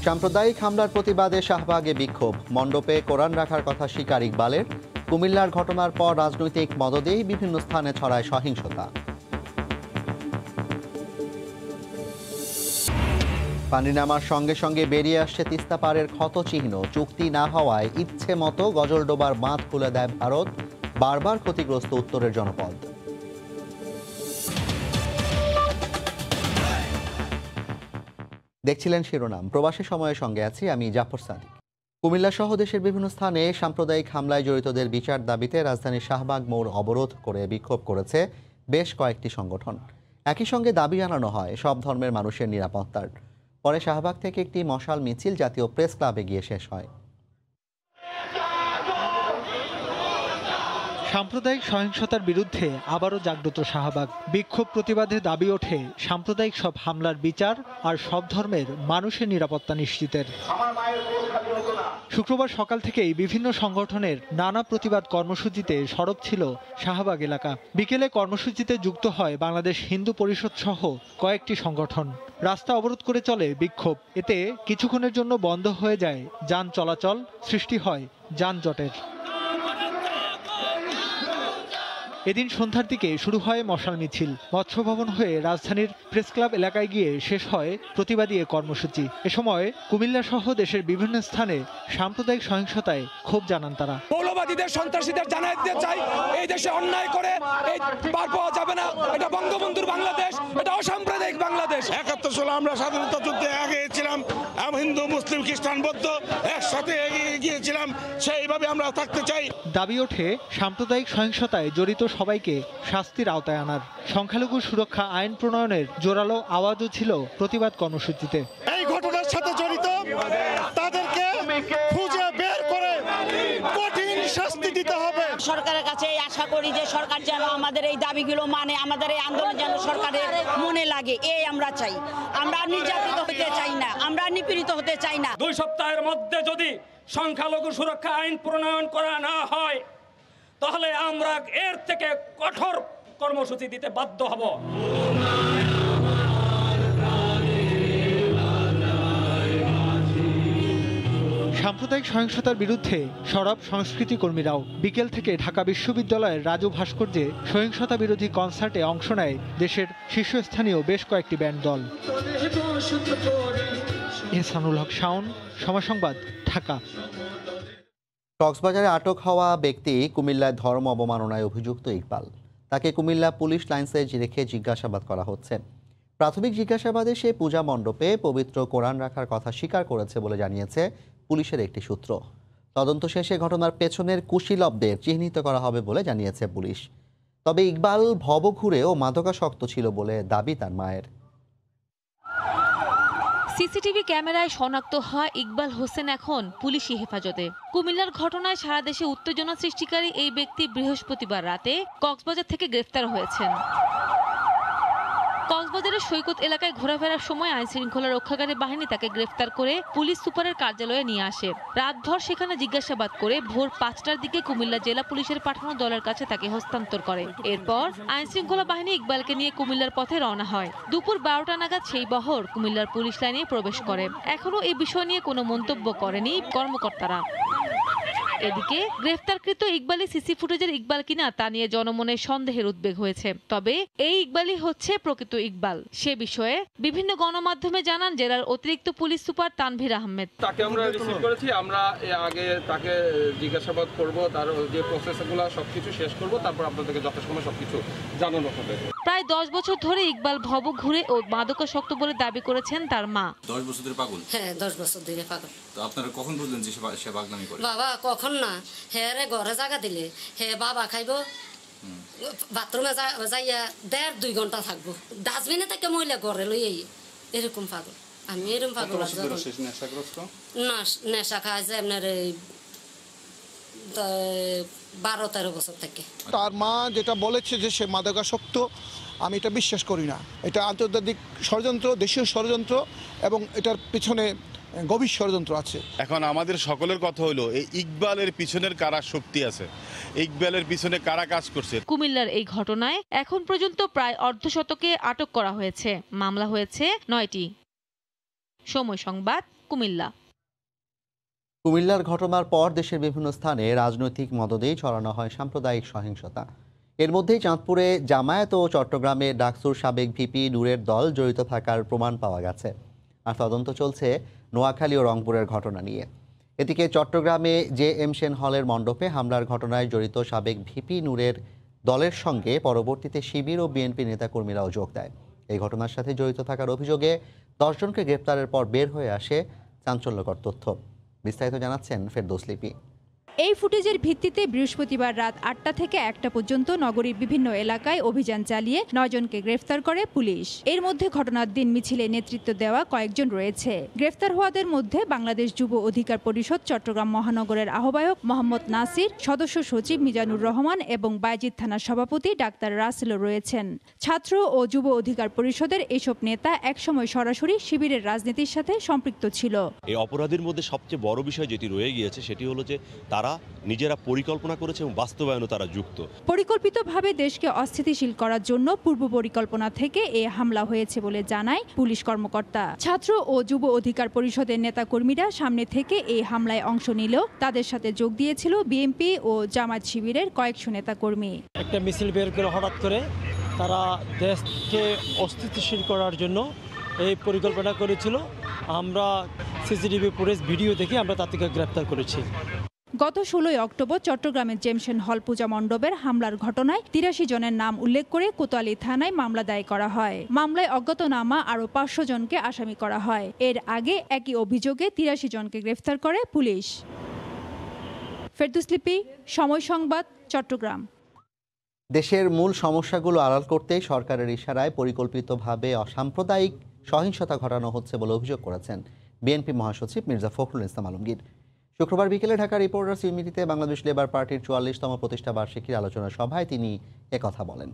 সাম্প্রদায়িক হামলার প্রতিবাদে শাহবাগে বিক্ষোভ, মণ্ডপে কোরআন রাখার কথা স্বীকার ইকবালের। কুমিল্লার ঘটনার পর রাজনৈতিক মদদেই বিভিন্ন স্থানে ছড়ায় সহিংসতা। পানি নামার সঙ্গে সঙ্গে বেরিয়ে আসছে তিস্তা পাড়ের ক্ষতচিহ্ন। চুক্তি না হওয়ায় ইচ্ছে মতো গজলডোবার বাঁধ খুলে দেয় ভারত। বারবার ক্ষতিগ্রস্ত উত্তরের জনপদ। দেখছিলেন শিরোনাম। প্রবাসী সময়ের সঙ্গে আছি আমি জাফর সাদিক। কুমিল্লা সহ দেশের বিভিন্ন স্থানে সাম্প্রদায়িক হামলায় জড়িতদের বিচার দাবিতে রাজধানীর শাহবাগ মোড় অবরোধ করে বিক্ষোভ করেছে বেশ কয়েকটি সংগঠন। একই সঙ্গে দাবি জানানো হয় সব ধর্মের মানুষের নিরাপত্তার। পরে শাহবাগ থেকে একটি মশাল মিছিল জাতীয় প্রেস ক্লাবে গিয়ে শেষ হয়। সাম্প্রদায়িক সহিংসতার বিরুদ্ধে আবারও জাগ্রত শাহবাগ। বিক্ষোভ প্রতিবাদে দাবি ওঠে সাম্প্রদায়িক সব হামলার বিচার আর সব ধর্মের মানুষের নিরাপত্তা নিশ্চিতের। শুক্রবার সকাল থেকেই বিভিন্ন সংগঠনের নানা প্রতিবাদ কর্মসূচিতে সরব ছিল শাহবাগ এলাকা। বিকেলে কর্মসূচিতে যুক্ত হয় বাংলাদেশ হিন্দু পরিষদ সহ কয়েকটি সংগঠন। রাস্তা অবরোধ করে চলে বিক্ষোভ। এতে কিছুক্ষণের জন্য বন্ধ হয়ে যায় যান চলাচল, সৃষ্টি হয় যানজটের। এদিন সন্ধ্যার দিকে শুরু হয় মশাল মিছিল। মৎস্য ভবন হয়ে রাজধানীর প্রেস ক্লাব এলাকায় গিয়ে শেষ হয় প্রতিবাদী এ কর্মসূচি। এ সময় কুমিল্লা সহ দেশের বিভিন্ন স্থানে সাম্প্রদায়িক সহিংসতায় ক্ষোভ জানান তারা। মৌলবাদীদের, সন্ত্রাসীদের জানাই দিতে চাই, এই দেশে অন্যায় করে এই পার পাওয়া যাবে না। এটা বঙ্গবন্ধুর বাংলাদেশ, এটা অসাম্প্রদায়িক বাংলাদেশ। ৭১ সালে আমরা স্বাধীনতা যুদ্ধে এগিয়েছিলাম, হিন্দু মুসলিম খ্রিস্টান বৌদ্ধ একসাথে এগিয়ে গিয়েছিলাম, সেইভাবে আমরা থাকতে চাই। দাবি ওঠে সাম্প্রদায়িক সহিংসতায় জড়িত সবাইকে শাস্তির আওতায় আনার। সংখ্যালঘু সুরক্ষা আইন প্রণয়নের জোরালো আওয়াজও ছিল প্রতিবাদ কর্মসূচিতে। এই ঘটনার সাথে জড়িত তাদেরকে খুঁজে বের করে কঠিন শাস্তি দিতে হবে। সরকারের কাছে আশা করি যে সরকার যেন আমাদের এই দাবিগুলো মানে, আমাদের এই আন্দোলন যেন সরকারের মনে লাগে, এই আমরা চাই। আমরা নির্যাতিত হতে চাই না, আমরা নিপীড়িত হতে চাই না। 2 সপ্তাহের মধ্যে যদি সংখ্যালঘু সুরক্ষা আইন প্রণয়ন করা না হয় তাহলে আমরা এর থেকে কঠোর কর্মসূচি দিতে বাধ্য হব। সাম্প্রদায়িক সহিংসতার বিরুদ্ধে সরব সংস্কৃতি কর্মীরাও। বিকেল থেকে ঢাকা বিশ্ববিদ্যালয়ের রাজু ভাস্কর্যে সহিংসতা বিরোধী কনসার্টে অংশ নেয় দেশের শীর্ষস্থানীয় বেশ কয়েকটি ব্যান্ড দল। ইহসানুল হক শাওন, সময় সংবাদ, ঢাকা। কক্সবাজারে আটক হওয়া ব্যক্তি কুমিল্লায় ধর্ম অবমাননায় অভিযুক্ত ইকবাল। তাকে কুমিল্লা পুলিশ লাইন্সে রেখে জিজ্ঞাসাবাদ করা হচ্ছে। প্রাথমিক জিজ্ঞাসাবাদে সে পূজা মণ্ডপে পবিত্র কোরআন রাখার কথা স্বীকার করেছে বলে জানিয়েছে পুলিশের একটি সূত্র। তদন্ত শেষে ঘটনার পেছনের কুশীলবদের চিহ্নিত করা হবে বলে জানিয়েছে পুলিশ। তবে ইকবাল ভবঘুরে ও মাদকাসক্ত ছিল বলে দাবি তার মায়ের। সিসিটিভি ক্যামেরায় শনাক্ত হয় ইকবাল হোসেন এখন পুলিশি হেফাজতে। কুমিল্লার ঘটনায় সারা দেশে উত্তেজনা সৃষ্টিকারী এই ব্যক্তি বৃহস্পতিবার রাতে কক্সবাজার থেকে গ্রেফতার হয়েছেন। কক্সবাজারের সৈকত এলাকায় ঘোরাফেরার সময় আইন শৃঙ্খলা রক্ষাকারী বাহিনী তাকে গ্রেফতার করে পুলিশ সুপারের কার্যালয়ে নিয়ে আসে। রাতভর সেখানে জিজ্ঞাসাবাদ করে ভোর 5টার দিকে কুমিল্লা জেলা পুলিশের পাঠানো দলের কাছে তাকে হস্তান্তর করে। এরপর আইন শৃঙ্খলা বাহিনী ইকবালকে নিয়ে কুমিল্লার পথে রওনা হয়। দুপুর 12টা নাগাদ সেই বহর কুমিল্লার পুলিশ লাইনে প্রবেশ করে। এখনো এই বিষয় নিয়ে কোনো মন্তব্য করেনি কর্মকর্তারা। এদিকে গ্রেফতারকৃত ইকবালি সিসি ফুটেজের ইকবাল কিনা তা নিয়ে জনমনে সন্দেহের উদ্বেগ হয়েছে। তবে এই ইকবালই হচ্ছে প্রকৃত ইকবাল, সে বিষয়ে বিভিন্ন গণমাধ্যমে জানান জেলার অতিরিক্ত পুলিশ সুপার তানভীর আহমেদ। তাকে আমরা রিসিভ করেছি, আমরা আগে তাকে জিজ্ঞাসাবাদ করব, তার যে প্রসেসগুলো সবকিছু শেষ করব, তারপর আপনাদেরকে যথাসময়ে সবকিছু জানানো হবে। প্রায় 10 বছর ধরে ইকবাল ভব ঘুরে ও মাদকাসক্ত বলে দাবি করেছেন তার মা। 10 বছর ধরে পাগল? হ্যাঁ, 10 বছর ধরে পাগল। তো আপনারা কখন বুঝলেন যে সে পাগলামি করে? বাবা কখন না, হ্যাঁ রে ঘরে জায়গা দিলে হ্যাঁ বাবা খাইব, বাথরুমে যাইয়া 1.5-2 ঘন্টা থাকবো, ডাস্টবিনে থেকে মহিলা ঘরে লই এরকম পাগল। আমি এরকম পাগল না, নেশা খায় যে আপনার 12-13 বছর থেকে। তার মা যেটা বলেছে যে সে মাদকাসক্ত, আমি এটা বিশ্বাস করি না। এটা আন্তর্জাতিক ষড়যন্ত্র, দেশীয় ষড়যন্ত্র, এবং এটার পিছনে গভীর ষড়যন্ত্র আছে। এখন আমাদের সকলের কথা হলো এই ইকবালের পিছনের কারা শক্তি আছে, ইকবালের পিছনে কারা কাজ করছে। কুমিল্লার এই ঘটনায় এখন পর্যন্ত প্রায় অর্ধশতকে আটক করা হয়েছে। মামলা হয়েছে 9টি। সময় সংবাদ, কুমিল্লা। কুমিল্লার ঘটনার পর দেশের বিভিন্ন স্থানে রাজনৈতিক মদদেই ছড়ানো হয় সাম্প্রদায়িক সহিংসতা। এর মধ্যেই চাঁদপুরে জামায়াত ও চট্টগ্রামে ডাকসুর সাবেক ভিপি নূরের দল জড়িত থাকার প্রমাণ পাওয়া গেছে। আর তদন্ত চলছে নোয়াখালী ও রংপুরের ঘটনা নিয়ে। এদিকে চট্টগ্রামে জে.এম. সেন হলের মণ্ডপে হামলার ঘটনায় জড়িত সাবেক ভিপি নূরের দলের সঙ্গে পরবর্তীতে শিবির ও বিএনপি নেতাকর্মীরাও যোগ দেয়। এই ঘটনার সাথে জড়িত থাকার অভিযোগে 10 জনকে গ্রেপ্তারের পর বের হয়ে আসে চাঞ্চল্যকর তথ্য। বিস্তারিত জানাচ্ছেন ফেরদৌস লিপি। এই ফুটেজের ভিত্তিতে বৃহস্পতিবার রাত 8টা থেকে 1টা পর্যন্ত নগরীর বিভিন্ন এলাকায় অভিযান চালিয়ে 9 জনকে গ্রেফতার করে পুলিশ। এর মধ্যে ঘটনার দিন মিছিলে নেতৃত্ব দেওয়া কয়েকজন রয়েছে। গ্রেফতার হওয়াদের মধ্যে বাংলাদেশ যুব অধিকার পরিষদ চট্টগ্রাম মহানগরের আহ্বায়ক মোহাম্মদ নাসির, সদস্য সচিব মিজানুর রহমান এবং বায়জিদ থানার সভাপতি ডাক্তার রাসেলও রয়েছেন। ছাত্র ও যুব অধিকার পরিষদের এসব নেতা একসময় সরাসরি শিবিরের রাজনীতির সাথে সম্পৃক্ত ছিল। এই অপরাধের মধ্যে সবচেয়ে বড় বিষয় যেটি রয়ে গিয়েছে সেটি হলো যে তারা নিজেরা পরিকল্পনা করেছে এবং বাস্তবায়নে তারা যুক্ত। পরিকল্পিতভাবে দেশকে অস্থিতিশীল করার জন্য পূর্ব পরিকল্পনা থেকে এ হামলা হয়েছে বলে জানায় পুলিশ কর্মকর্তা। ছাত্র ও যুব অধিকার পরিষদের নেতাকর্মীরা সামনে থেকে এই হামলায় অংশ নিলেও তাদের সাথে যোগ দিয়েছিল বিএনপি ও জামায়াত শিবিরের কয়েকশো নেতাকর্মী। একটা মিছিল বের করে হঠাৎ করে তারা দেশকে অস্থিতিশীল করার জন্য এই পরিকল্পনা করেছিল। আমরা সিসিটিভি ফুটেজ ভিডিও দেখে আমরা তাদেরকে গ্রেফতার করেছি। গত 16 অক্টোবর চট্টগ্রামের জেমসেন হল পূজা মণ্ডপের হামলার ঘটনায় 83 জনের নাম উল্লেখ করে কোতোয়ালি থানায় মামলা দায়ের করা হয়। মামলায় অজ্ঞাতনামা আরও 500 জনকে আসামি করা হয়। এর আগে একই অভিযোগে 83 জনকে গ্রেফতার করে পুলিশ। ফেরদৌস লিপি, সময় সংবাদ, চট্টগ্রাম। দেশের মূল সমস্যাগুলো আড়াল করতেই সরকারের ইশারায় পরিকল্পিতভাবে অসাম্প্রদায়িক সহিংসতা ঘটানো হচ্ছে বলে অভিযোগ করেছেন বিএনপি মহাসচিব মির্জা ফখরুল ইসলাম আলমগীর। শুক্রবার বিকেলে ঢাকা রিপোর্টার্স ইউনিটিতে বাংলাদেশ লেবার পার্টির 44তম প্রতিষ্ঠা বার্ষিকীর আলোচনা সভায় তিনি একথা বলেন।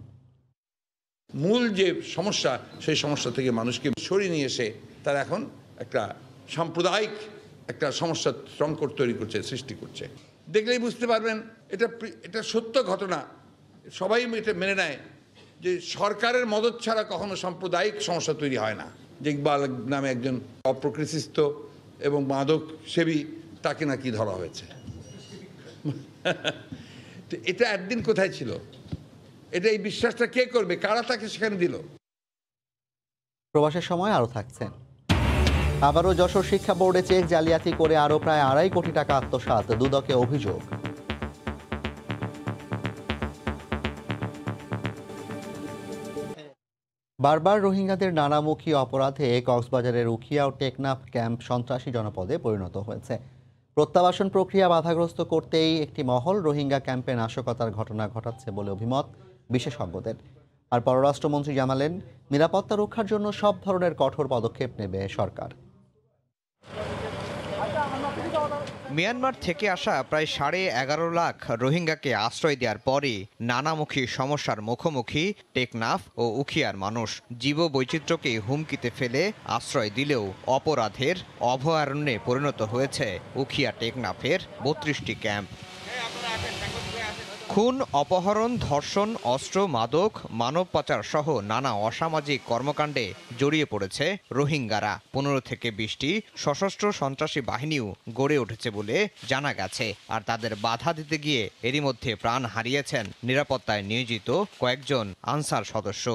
মূল যে সমস্যা সেই সমস্যা থেকে মানুষকে সরিয়ে নিয়ে এসে তারা এখন একটা সাম্প্রদায়িক একটা সমস্যা সংকট তৈরি করছে, সৃষ্টি করছে। দেখলেই বুঝতে পারবেন এটা সত্য ঘটনা। সবাই এটা মেনে নেয় যে সরকারের মদত ছাড়া কখনো সাম্প্রদায়িক সমস্যা তৈরি হয় না। যে ইকবাল নামে একজন অপ্রকৃতিস্থ এবং মাদক সেবী, তাকে নাকি ধরা হয়েছে। এটা একদিন কোথায় ছিল? এটা এই বিশ্বাসটা কে করবে? কারা তাকে সেখানে দিল? প্রবাসের সময় আরও থাকছেন। আবারও যশোর শিক্ষা বোর্ডে চেক জালিয়াতি করে আরও প্রায় 2.5 কোটি টাকা আত্মসাৎ, দুদকে অভিযোগ। বারবার রোহিঙ্গাদের নানামুখী অপরাধে কক্সবাজারের উখিয়া ও টেকনাফ ক্যাম্প সন্ত্রাসী জনপদে পরিণত হয়েছে। প্রত্যাবাসন প্রক্রিয়া বাধাগ্রস্ত করতেই একটি মহল রোহিঙ্গা ক্যাম্পে নাশকতার ঘটনা ঘটাচ্ছে বলে অভিমত বিশেষজ্ঞদের। আর পররাষ্ট্রমন্ত্রী জানালেন, নিরাপত্তা রক্ষার জন্য সব ধরনের কঠোর পদক্ষেপ নেবে সরকার। মিয়ানমার থেকে আসা প্রায় 11.5 লাখ রোহিঙ্গাকে আশ্রয় দেওয়ার পরই নানামুখী সমস্যার মুখোমুখি টেকনাফ ও উখিয়ার মানুষ। জীববৈচিত্র্যকে হুমকিতে ফেলে আশ্রয় দিলেও অপরাধের অভয়ারণ্যে পরিণত হয়েছে উখিয়া টেকনাফের 32টি ক্যাম্প। খুন, অপহরণ, ধর্ষণ, অস্ত্র, মাদক, মানব পাচার সহ নানা অসামাজিক কর্মকাণ্ডে জড়িয়ে পড়েছে রোহিঙ্গারা। 15 থেকে 20টি সশস্ত্র সন্ত্রাসী বাহিনীও গড়ে উঠেছে বলে জানা গেছে। আর তাদের বাধা দিতে গিয়ে এরই মধ্যে প্রাণ হারিয়েছেন নিরাপত্তায় নিয়োজিত কয়েকজন আনসার সদস্য।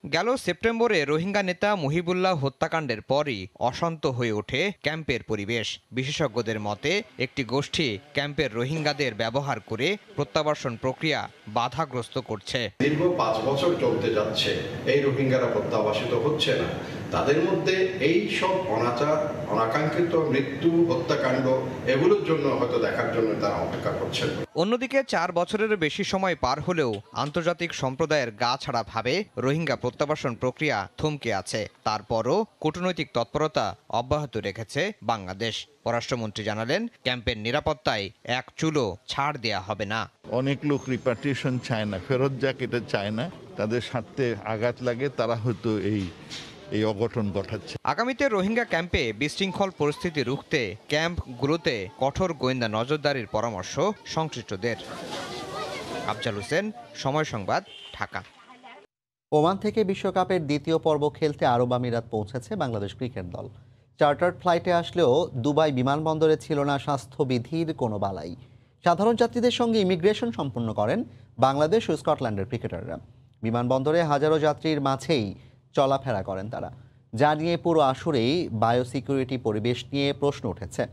গেল সেপ্টেম্বরে রোহিঙ্গা নেতা মুহিবুল্লাহ হত্যাকাণ্ডের পরই অশান্ত হয়ে ওঠে ক্যাম্পের পরিবেশ। বিশেষজ্ঞদের মতে একটি গোষ্ঠী ক্যাম্পের রোহিঙ্গাদের ব্যবহার করে প্রত্যাবাসন প্রক্রিয়া বাধাগ্রস্ত করছে। দীর্ঘ 5 বছর চলতে যাচ্ছে, এই রোহিঙ্গারা প্রত্যাবাসিত হচ্ছে না। তাদের মধ্যে এই সব অনাচার, অনাকাঙ্ক্ষিত মৃত্যু, হত্যাকাণ্ড এগুলোর জন্য হয়তো দেখার জন্য তারা অপেক্ষা করছেন। অন্যদিকে 4 বছরের বেশি সময় পার হলেও আন্তর্জাতিক সম্প্রদায়ের গা ছাড়া ভাবে রোহিঙ্গা প্রত্যাবাসন প্রক্রিয়া থমকে আছে। তারপরও কূটনৈতিক তৎপরতা অব্যাহত রেখেছে বাংলাদেশ। পররাষ্ট্রমন্ত্রী জানালেন, ক্যাম্পের নিরাপত্তায় এক চুলও ছাড় দেয়া হবে না। অনেক লোক রিপাট্রিয়েশন চায় না, ফেরত যাক এটা চায় না। তাদের স্বার্থে আঘাত লাগে, তারা হয়তো এই অঘটন ঘটাচ্ছে। আগামীতে রোহিঙ্গা ক্যাম্পে বিশৃঙ্খল পরিস্থিতি রুখতে ক্যাম্পগুলোতে কঠোর গোয়েন্দা নজরদারির পরামর্শ সংশ্লিষ্টদের। আফজাল হোসেন, সময় সংবাদ, ঢাকা। ওমান থেকে বিশ্বকাপের দ্বিতীয় পর্ব খেলতে আরব আমিরাত পৌঁছেছে বাংলাদেশ ক্রিকেট দল। চার্টার্ড ফ্লাইটে আসলেও দুবাই বিমানবন্দরে ছিল না স্বাস্থ্যবিধির কোনো বালাই। সাধারণ যাত্রীদের সঙ্গে ইমিগ্রেশন সম্পন্ন করেন বাংলাদেশ ও স্কটল্যান্ডের ক্রিকেটাররা। বিমানবন্দরে হাজারো যাত্রীর মাঝেই চলাফেরা করেন তারা, যা নিয়ে পুরো আসরেই বায়োসিকিউরিটি পরিবেশ নিয়ে প্রশ্ন উঠেছে।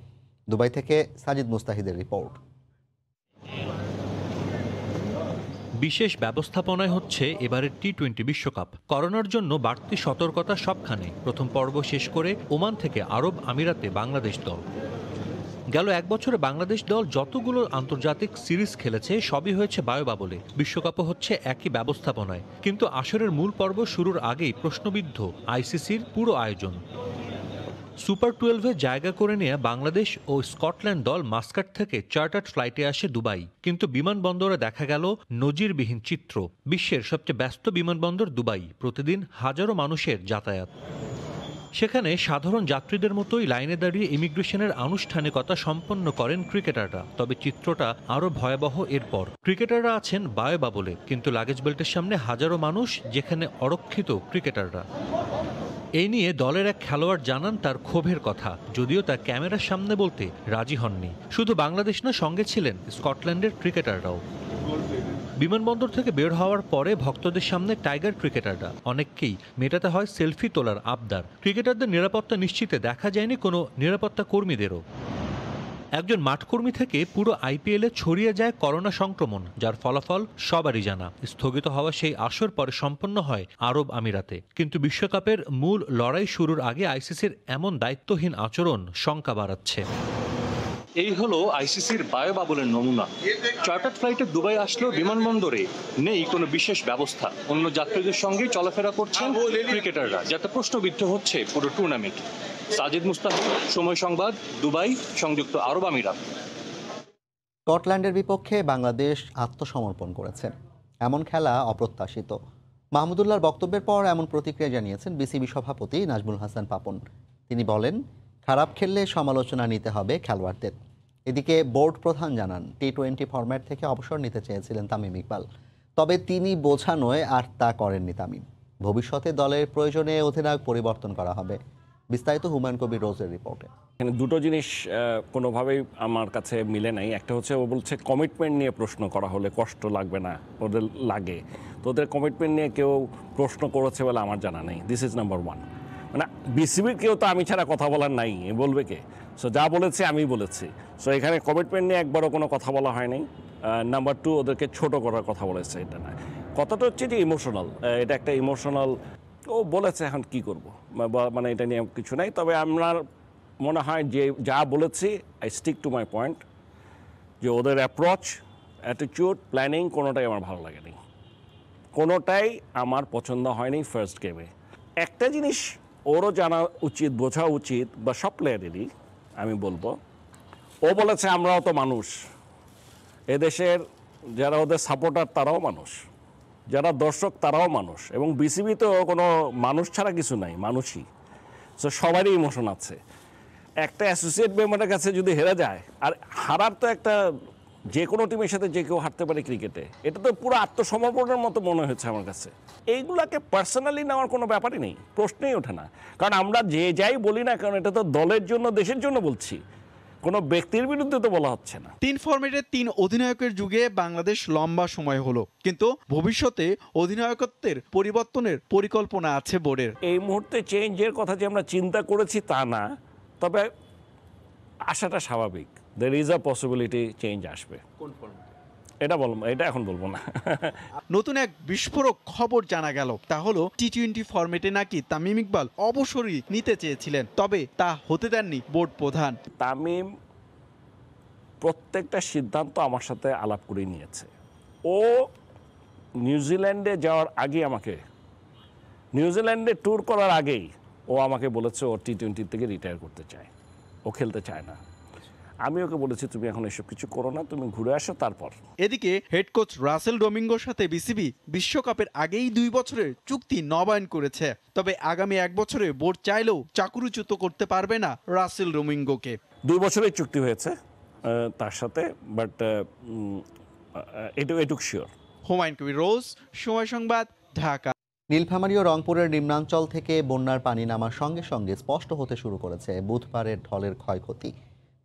দুবাই থেকে সাজিদ মুস্তাহিদের রিপোর্ট। বিশেষ ব্যবস্থাপনায় হচ্ছে এবারের টি-20 বিশ্বকাপ। করোনার জন্য বাড়তি সতর্কতা সবখানে। প্রথম পর্ব শেষ করে ওমান থেকে আরব আমিরাতে বাংলাদেশ দল। গেল এক বছরে বাংলাদেশ দল যতগুলো আন্তর্জাতিক সিরিজ খেলেছে সবই হয়েছে বায়োবাবলে। বিশ্বকাপও হচ্ছে একই ব্যবস্থাপনায়। কিন্তু আসরের মূল পর্ব শুরুর আগেই প্রশ্নবিদ্ধ আইসিসির পুরো আয়োজন। সুপার 12-এ জায়গা করে নিয়ে বাংলাদেশ ও স্কটল্যান্ড দল মাস্কাট থেকে চার্টার্ড ফ্লাইটে আসে দুবাই। কিন্তু বিমানবন্দরে দেখা গেল নজিরবিহীন চিত্র। বিশ্বের সবচেয়ে ব্যস্ত বিমানবন্দর দুবাই, প্রতিদিন হাজারো মানুষের যাতায়াত। সেখানে সাধারণ যাত্রীদের মতোই লাইনে দাঁড়িয়ে ইমিগ্রেশনের আনুষ্ঠানিকতা সম্পন্ন করেন ক্রিকেটাররা। তবে চিত্রটা আরও ভয়াবহ এরপর। ক্রিকেটাররা আছেন বায়োবাবলে, কিন্তু লাগেজ বেল্টের সামনে হাজারো মানুষ, যেখানে অরক্ষিত ক্রিকেটাররা। এই নিয়ে দলের এক খেলোয়াড় জানান তার ক্ষোভের কথা, যদিও তা ক্যামেরার সামনে বলতে রাজি হননি। শুধু বাংলাদেশ না, সঙ্গে ছিলেন স্কটল্যান্ডের ক্রিকেটাররাও। বিমানবন্দর থেকে বের হওয়ার পরে ভক্তদের সামনে টাইগার ক্রিকেটাররা। অনেককেই মেটাতে হয় সেলফি তোলার আবদার। ক্রিকেটারদের নিরাপত্তা নিশ্চিতে দেখা যায়নি কোনো নিরাপত্তা কর্মীদেরও। একজন মাঠকর্মী থেকে পুরো আইপিএলে ছড়িয়ে যায় করোনা সংক্রমণ, যার ফলাফল সবারই জানা। স্থগিত হওয়া সেই আসর পরে সম্পন্ন হয় আরব আমিরাতে। কিন্তু বিশ্বকাপের মূল লড়াই শুরুর আগে আইসিসির এমন দায়িত্বহীন আচরণ শঙ্কা বাড়াচ্ছে। এই হলো আইসিসির বায়োবাবলের নমুনা। চার্টার্ড ফ্লাইটে দুবাই আসলেও বিমানবন্দরে নেই কোনো বিশেষ ব্যবস্থা। অন্য যাত্রীদের সঙ্গেই চলাফেরা করছেন ক্রিকেটাররা, যাতে প্রশ্নবিদ্ধ হচ্ছে পুরো টুর্নামেন্ট। সাজিদ মুস্তাহিদ, সময় সংবাদ, দুবাই, সংযুক্ত আরব আমিরাত। স্কটল্যান্ডের বিপক্ষে বাংলাদেশ আত্মসমর্পণ করেছে, এমন খেলা অপ্রত্যাশিত। মাহমুদুল্লাহর বক্তব্যের পর এমন প্রতিক্রিয়া জানিয়েছেন বিসিবি সভাপতি নাজমুল হাসান পাপন। তিনি বলেন, খারাপ খেললে সমালোচনা নিতে হবে খেলোয়াড়দের। এদিকে বোর্ড প্রধান জানান, টি-20 ফরম্যাট থেকে অবসর নিতে চেয়েছিলেন তামিম ইকবাল, তবে তিনি বোঝানোয় আর তা করেননি তামিম। ভবিষ্যতে দলের প্রয়োজনে অধিনায়ক পরিবর্তন করা হবে। বিস্তারিত হুমায়ুন কবির রোজের রিপোর্টে। এখানে দুটো জিনিস কোনোভাবেই আমার কাছে মিলে নাই। একটা হচ্ছে ও বলছে কমিটমেন্ট নিয়ে প্রশ্ন করা হলে কষ্ট লাগবে না, ওদের লাগে। তো ওদের কমিটমেন্ট নিয়ে কেউ প্রশ্ন করেছে বলে আমার জানা নেই। This is number one. মানে বিসিবির কেউ তো আমি ছাড়া কথা বলার নাই, বলবে কে? সো যা বলেছে আমি বলেছি। সো এখানে কমিটমেন্ট নিয়ে একবারও কোনো কথা বলা হয় নাই। নাম্বার টু, ওদেরকে ছোট করার কথা বলেছে, এটা না। কথাটা হচ্ছে যে ইমোশনাল, এটা একটা ইমোশনাল। ও বলেছে, এখন কি করব, মানে এটা নিয়ে কিছু নাই। তবে আমার মনে হয় যে যা বলেছি, I stick to my point, যে ওদের অ্যাপ্রোচ, অ্যাটিটিউড, প্ল্যানিং কোনোটাই আমার ভালো লাগেনি, কোনোটাই আমার পছন্দ হয়নি ফার্স্ট গেমে। একটা জিনিস ওরও জানা উচিত, বোঝা উচিত, বা সব প্লেয়ারেরই আমি বলবো, ও বলেছে আমরাও তো মানুষ, এদেশের যারা ওদের সাপোর্টার তারাও মানুষ, যারা দর্শক তারাও মানুষ, এবং বিসিবি তো কোনো মানুষ ছাড়া কিছু নাই, মানুষই। সো সবারই ইমোশন আছে। একটা অ্যাসোসিয়েট মেম্বারের কাছে যদি হেরে যায়, আর হারার তো একটা, যে কোনো টিমের সাথে যে কেউ হারতে পারে ক্রিকেটে, এটা তো পুরো আত্মসমর্পণের মতো মনে হচ্ছে আমার কাছে। এইগুলাকে পার্সোনালি নেওয়ার কোনো ব্যাপারই নেই, প্রশ্নই ওঠে না। কারণ আমরা যে যাই বলি না, কারণ এটা তো দলের জন্য, দেশের জন্য বলছি, কোনো ব্যক্তির বিরুদ্ধে তো বলা হচ্ছে না। 3 ফরম্যাটের 3 অধিনায়কের যুগে বাংলাদেশ লম্বা সময় হলো, কিন্তু ভবিষ্যতে অধিনায়কত্বের পরিবর্তনের পরিকল্পনা আছে বোর্ডের। এই মুহূর্তে চেঞ্জের কথা যে আমরা চিন্তা করেছি তা না, তবে আশাটা স্বাভাবিক। There is a possibility change আসবে। কোন ফরম্যাট এটা বলবো, এটা এখন বলবো না। নতুন এক বিস্ফোরক খবর জানা গেল, তা হলো টি-20 ফরম্যাটে নাকি তামিম ইকবাল অবসরই নিতে চেয়েছিলেন, তবে তা হতে দেননি বোর্ড প্রধান। তামিম প্রত্যেকটা সিদ্ধান্ত আমার সাথে আলাপ করে নিয়েছে। ও নিউজিল্যান্ডে যাওয়ার আগে, নিউজিল্যান্ডে ট্যুর করার আগেই ও আমাকে বলেছে ও টি-20 থেকে রিটায়ার করতে চায়, ও খেলতে চায় না। আমি ওকে বলেছি, তুমি এখন এসব কিছু করো না, তুমি ঘুরে আসো তারপর। এদিকে হেড কোচ রাসেল ডোমিঙ্গোর সাথে বিসিবি বিশ্বকাপের আগেই 2 বছরের চুক্তি নবায়ন করেছে, তবে আগামী 1 বছরে বোর্ড চাইলেও চাকুরিচ্যুত করতে পারবে না রাসেল ডোমিঙ্গোকে। 2 বছরের চুক্তি হয়েছে তার সাথে, বাট এটুক শিওর। হুমায়ুন কবির রোজ, সময় সংবাদ, ঢাকা। নীলফামারী ও রংপুরের নিম্নাঞ্চল থেকে বন্যার পানি নামার সঙ্গে সঙ্গে স্পষ্ট হতে শুরু করেছে বুধবারের ঢলের ক্ষয়ক্ষতি।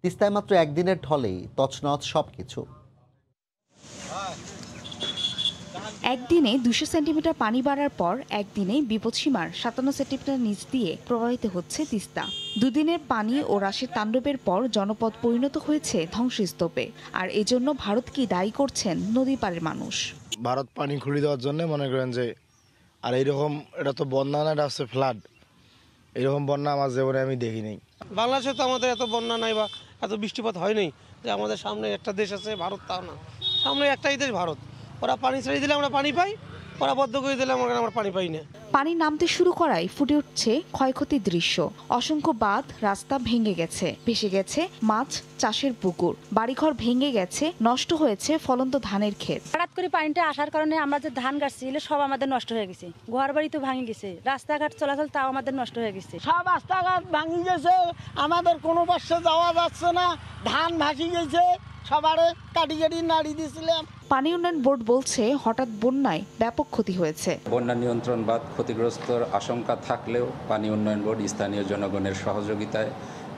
তিস্তায় মাত্র একদিনের ঢলেই তছনছ সবকিছু। একদিনে 200 সেন্টিমিটার পানি বাড়ার পর একদিনে বিপদসীমার 57 সেন্টিমিটার নিচ দিয়ে প্রবাহিত হচ্ছে তিস্তা। দুদিনের পানি ও রাশির তাণ্ডবের পর জনপদ পরিণত হয়েছে ধ্বংসস্তূপে। আর এজন্য ভারতকে দায়ী করছেন নদী পাড়ের মানুষ। ভারত পানি খুঁড়ি দেওয়ার জন্য মনে করেন যে, আর এইরকম এটা তো বন্যা না, এটা হচ্ছে ফ্লাড। এরকম বন্যা আমার জীবনে আমি দেখিনি। বাংলাদেশে তো আমাদের এত বন্যা নাই বা এত বৃষ্টিপাত হয়নি যে আমাদের সামনে একটা দেশ আছে ভারত, তাও না, সামনে একটাই দেশ ভারত। ওরা পানি ছেড়ে দিলে আমরা পানি পাই, ওরা বদ্ধ করে দিলে আমরা পানি পাই না। পানি নামতে শুরু করায় ফুটে উঠছে ক্ষয়ক্ষতির দৃশ্য। অসংখ্য বাঁধ, রাস্তা ভেঙে গেছে, ভেসে গেছে মাছ চাষের পুকুর, বাড়িঘর ভেঙে গেছে, নষ্ট হয়েছে ফলন্ত ধানের ক্ষেত। হঠাৎ করে পানিটা আসার কারণে আমরা যে ধান গাছছিল সব আমাদের নষ্ট হয়ে গেছে, ঘর বাড়ি তো ভাঙে গেছে, রাস্তাঘাট চলাচল তাও আমাদের নষ্ট হয়ে গেছে। সব রাস্তাঘাট ভাঙে গেছে, আমাদের কোনো পাশে যাওয়া যাচ্ছে না, ধান ভাসি গেছে, সবারে কাটি কাটি নাড়ি দিয়েছিলাম। পানি উন্নয়ন বোর্ড বলছে হঠাৎ বন্যায় ব্যাপক ক্ষতি হয়েছে। বন্যা নিয়ন্ত্রণ বাঁধ ক্ষতিগ্রস্তর আশঙ্কা থাকলেও পানি উন্নয়ন বোর্ড স্থানীয় জনগণের সহযোগিতায়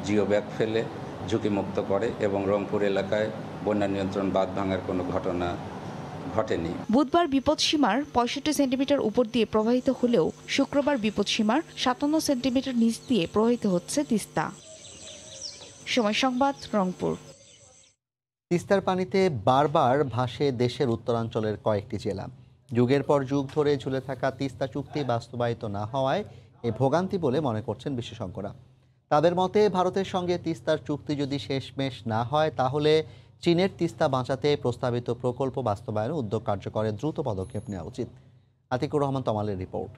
জিও ব্যাগ ফেলে ঝুঁকিমুক্ত করে এবং রংপুর এলাকায় বন্যা নিয়ন্ত্রণ বাঁধ ভাঙার কোনো ঘটনা ঘটেনি। বুধবার বিপদসীমার 65 সেন্টিমিটার উপর দিয়ে প্রবাহিত হলেও শুক্রবার বিপদসীমার 57 সেন্টিমিটার নিচ দিয়ে প্রবাহিত হচ্ছে তিস্তা। সময় সংবাদ, রংপুর। তিস্তার পানিতে বারবার ভাসে দেশের উত্তরাঞ্চলের কয়েকটি জেলা। যুগের পর যুগ ধরে ঝুলে থাকা তিস্তা চুক্তি বাস্তবায়িত না হওয়ায় এই ভোগান্তি বলে মনে করছেন বিশেষজ্ঞরা। তাদের মতে ভারতের সঙ্গে তিস্তার চুক্তি যদি শেষমেশ না হয় তাহলে চীনের তিস্তা বাঁচাতে প্রস্তাবিত প্রকল্প বাস্তবায়নে উদ্যোগ কার্যকরে দ্রুত পদক্ষেপ নেওয়া উচিত। আতিকুর রহমান তমালের রিপোর্ট।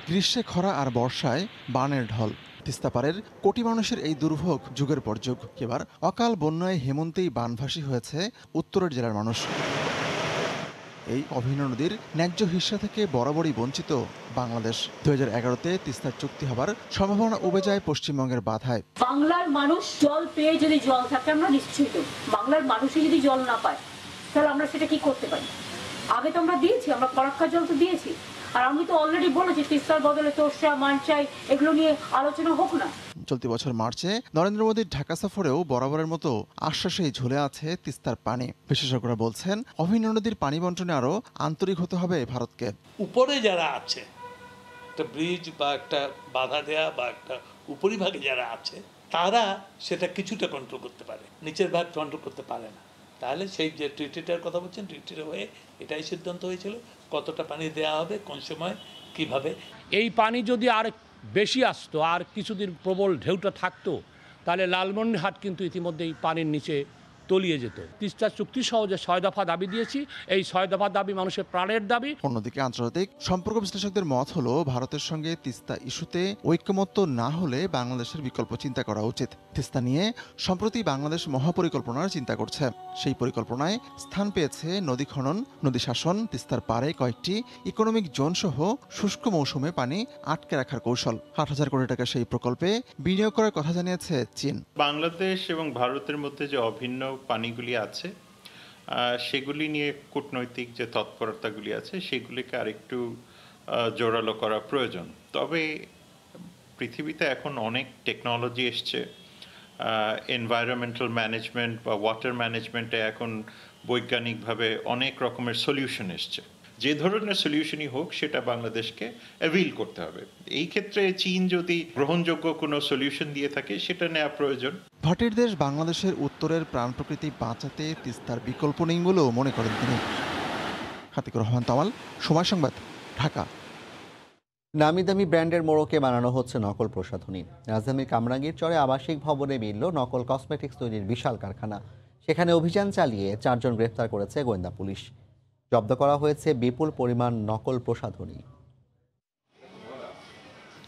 গ্রীষ্মে খরা আর বর্ষায় বানের ঢল। তিস্তা পারের কোটি মানুষের এই দুর্ভোগ যুগের পর যুগ। এবার অকাল বন্যায় হেমন্তেই বানভাসী হয়েছে উত্তরের জেলার মানুষ। এই অভিন্ন নদীর ন্যায্য হিস্সা থেকে বরাবরই বঞ্চিত বাংলাদেশ। 2011-তে তিস্তার চুক্তি হবার সম্ভাবনা উবে যায় পশ্চিমবঙ্গের বাধায়। বাংলার মানুষ জল পেয়ে যদি জল থাকে আমরা নিশ্চিত, বাংলার মানুষই যদি জল না পায় তাহলে আমরা সেটা কি করতে পারি? আগে তো আমরা দিয়েছি, আমরা পরক্ষা জল তো দিয়েছি। আর আমি তো অলরেডি বলেছি তিস্তার বদলে তোরসা, মানচাই এগুলো নিয়ে আলোচনা হোক না। চলতি বছর মার্চে নরেন্দ্র মোদীর ঢাকা সফরেও বরাবরের মতো আশ্বাসেই ঝুলে আছে তিস্তার পানি। বিশেষজ্ঞরা বলছেন অভিন্ন নদীর পানি বন্টনে আরও আন্তরিক হতে হবে ভারতকে। উপরে যারা আছে, একটা ব্রিজ বা একটা বাধা দেয়া বা একটা উপরিভাগে যারা আছে তারা সেটা কিছুটা কন্ট্রোল করতে পারে, নিচের ভাগ কন্ট্রোল করতে পারে না। তাহলে সেই যে ট্রিটিটার কথা বলছেন, ট্রিটির হয়ে এটাই সিদ্ধান্ত হয়েছিল কতটা পানি দেওয়া হবে, কোন সময়, কিভাবে। এই পানি যদি আর বেশি আসতো, আর কিছুদিন প্রবল ঢেউটা থাকতো, তাহলে লালমনিরহাট কিন্তু ইতিমধ্যেই পানির নিচে তলিয়ে যেত। তিস্তা চুক্তি সহ যে 6 দফা দাবি দিয়েছি, এই 6 দফা দাবি মানুষের প্রাণের দাবি। অন্যদিকে আন্তর্জাতিক সম্পর্ক বিশ্লেষকদের মত হলো ভারতের সঙ্গে তিস্তা ইস্যুতে ঐক্যমত্য না হলে বাংলাদেশের বিকল্প চিন্তা করা উচিত। তিস্তা নিয়ে সম্প্রতি বাংলাদেশ মহাপরিকল্পনার চিন্তা করছে। সেই পরিকল্পনায় স্থান পেয়েছে নদী খনন, নদী শাসন, তিস্তার পারে কয়েকটি ইকোনমিক জোন সহ শুষ্ক মৌসুমে পানি আটকে রাখার কৌশল। 8,000 কোটি টাকা সেই প্রকল্পে বিনিয়োগ করার কথা জানিয়েছে চীন। বাংলাদেশ এবং ভারতের মধ্যে যে অভিন্ন পানিগুলি আছে সেগুলি নিয়ে কূটনৈতিক যে তৎপরতাগুলি আছে সেগুলিকে আরেকটু জোরালো করা প্রয়োজন। তবে পৃথিবীতে এখন অনেক টেকনোলজি এসছে, এনভায়রনমেন্টাল ম্যানেজমেন্ট বা ওয়াটার ম্যানেজমেন্টে এখন বৈজ্ঞানিকভাবে অনেক রকমের সলিউশন এসছে। যে ধরনের সলিউশনই হোক সেটা বাংলাদেশকে অ্যাভিল করতে হবে। এই ক্ষেত্রে চীন যদি গ্রহণযোগ্য কোনো সলিউশন দিয়ে থাকে সেটা নেওয়া প্রয়োজন। ভাটির দেশ বাংলাদেশের উত্তরের প্রাণ প্রকৃতি বাঁচাতে তিস্তার বিকল্প নেই বলেও মনে করেন তিনি। আতিকুর রহমান তমাল, সময় সংবাদ, ঢাকা। নামি দামি ব্র্যান্ডের মোড়কে বানানো হচ্ছে নকল প্রসাধনী। রাজধানীর কামরাঙ্গীর চরে আবাসিক ভবনে মিলল নকল কসমেটিক্স তৈরির বিশাল কারখানা। সেখানে অভিযান চালিয়ে 4 জন গ্রেফতার করেছে গোয়েন্দা পুলিশ। জব্দ করা হয়েছে বিপুল পরিমাণ নকল প্রসাধনী।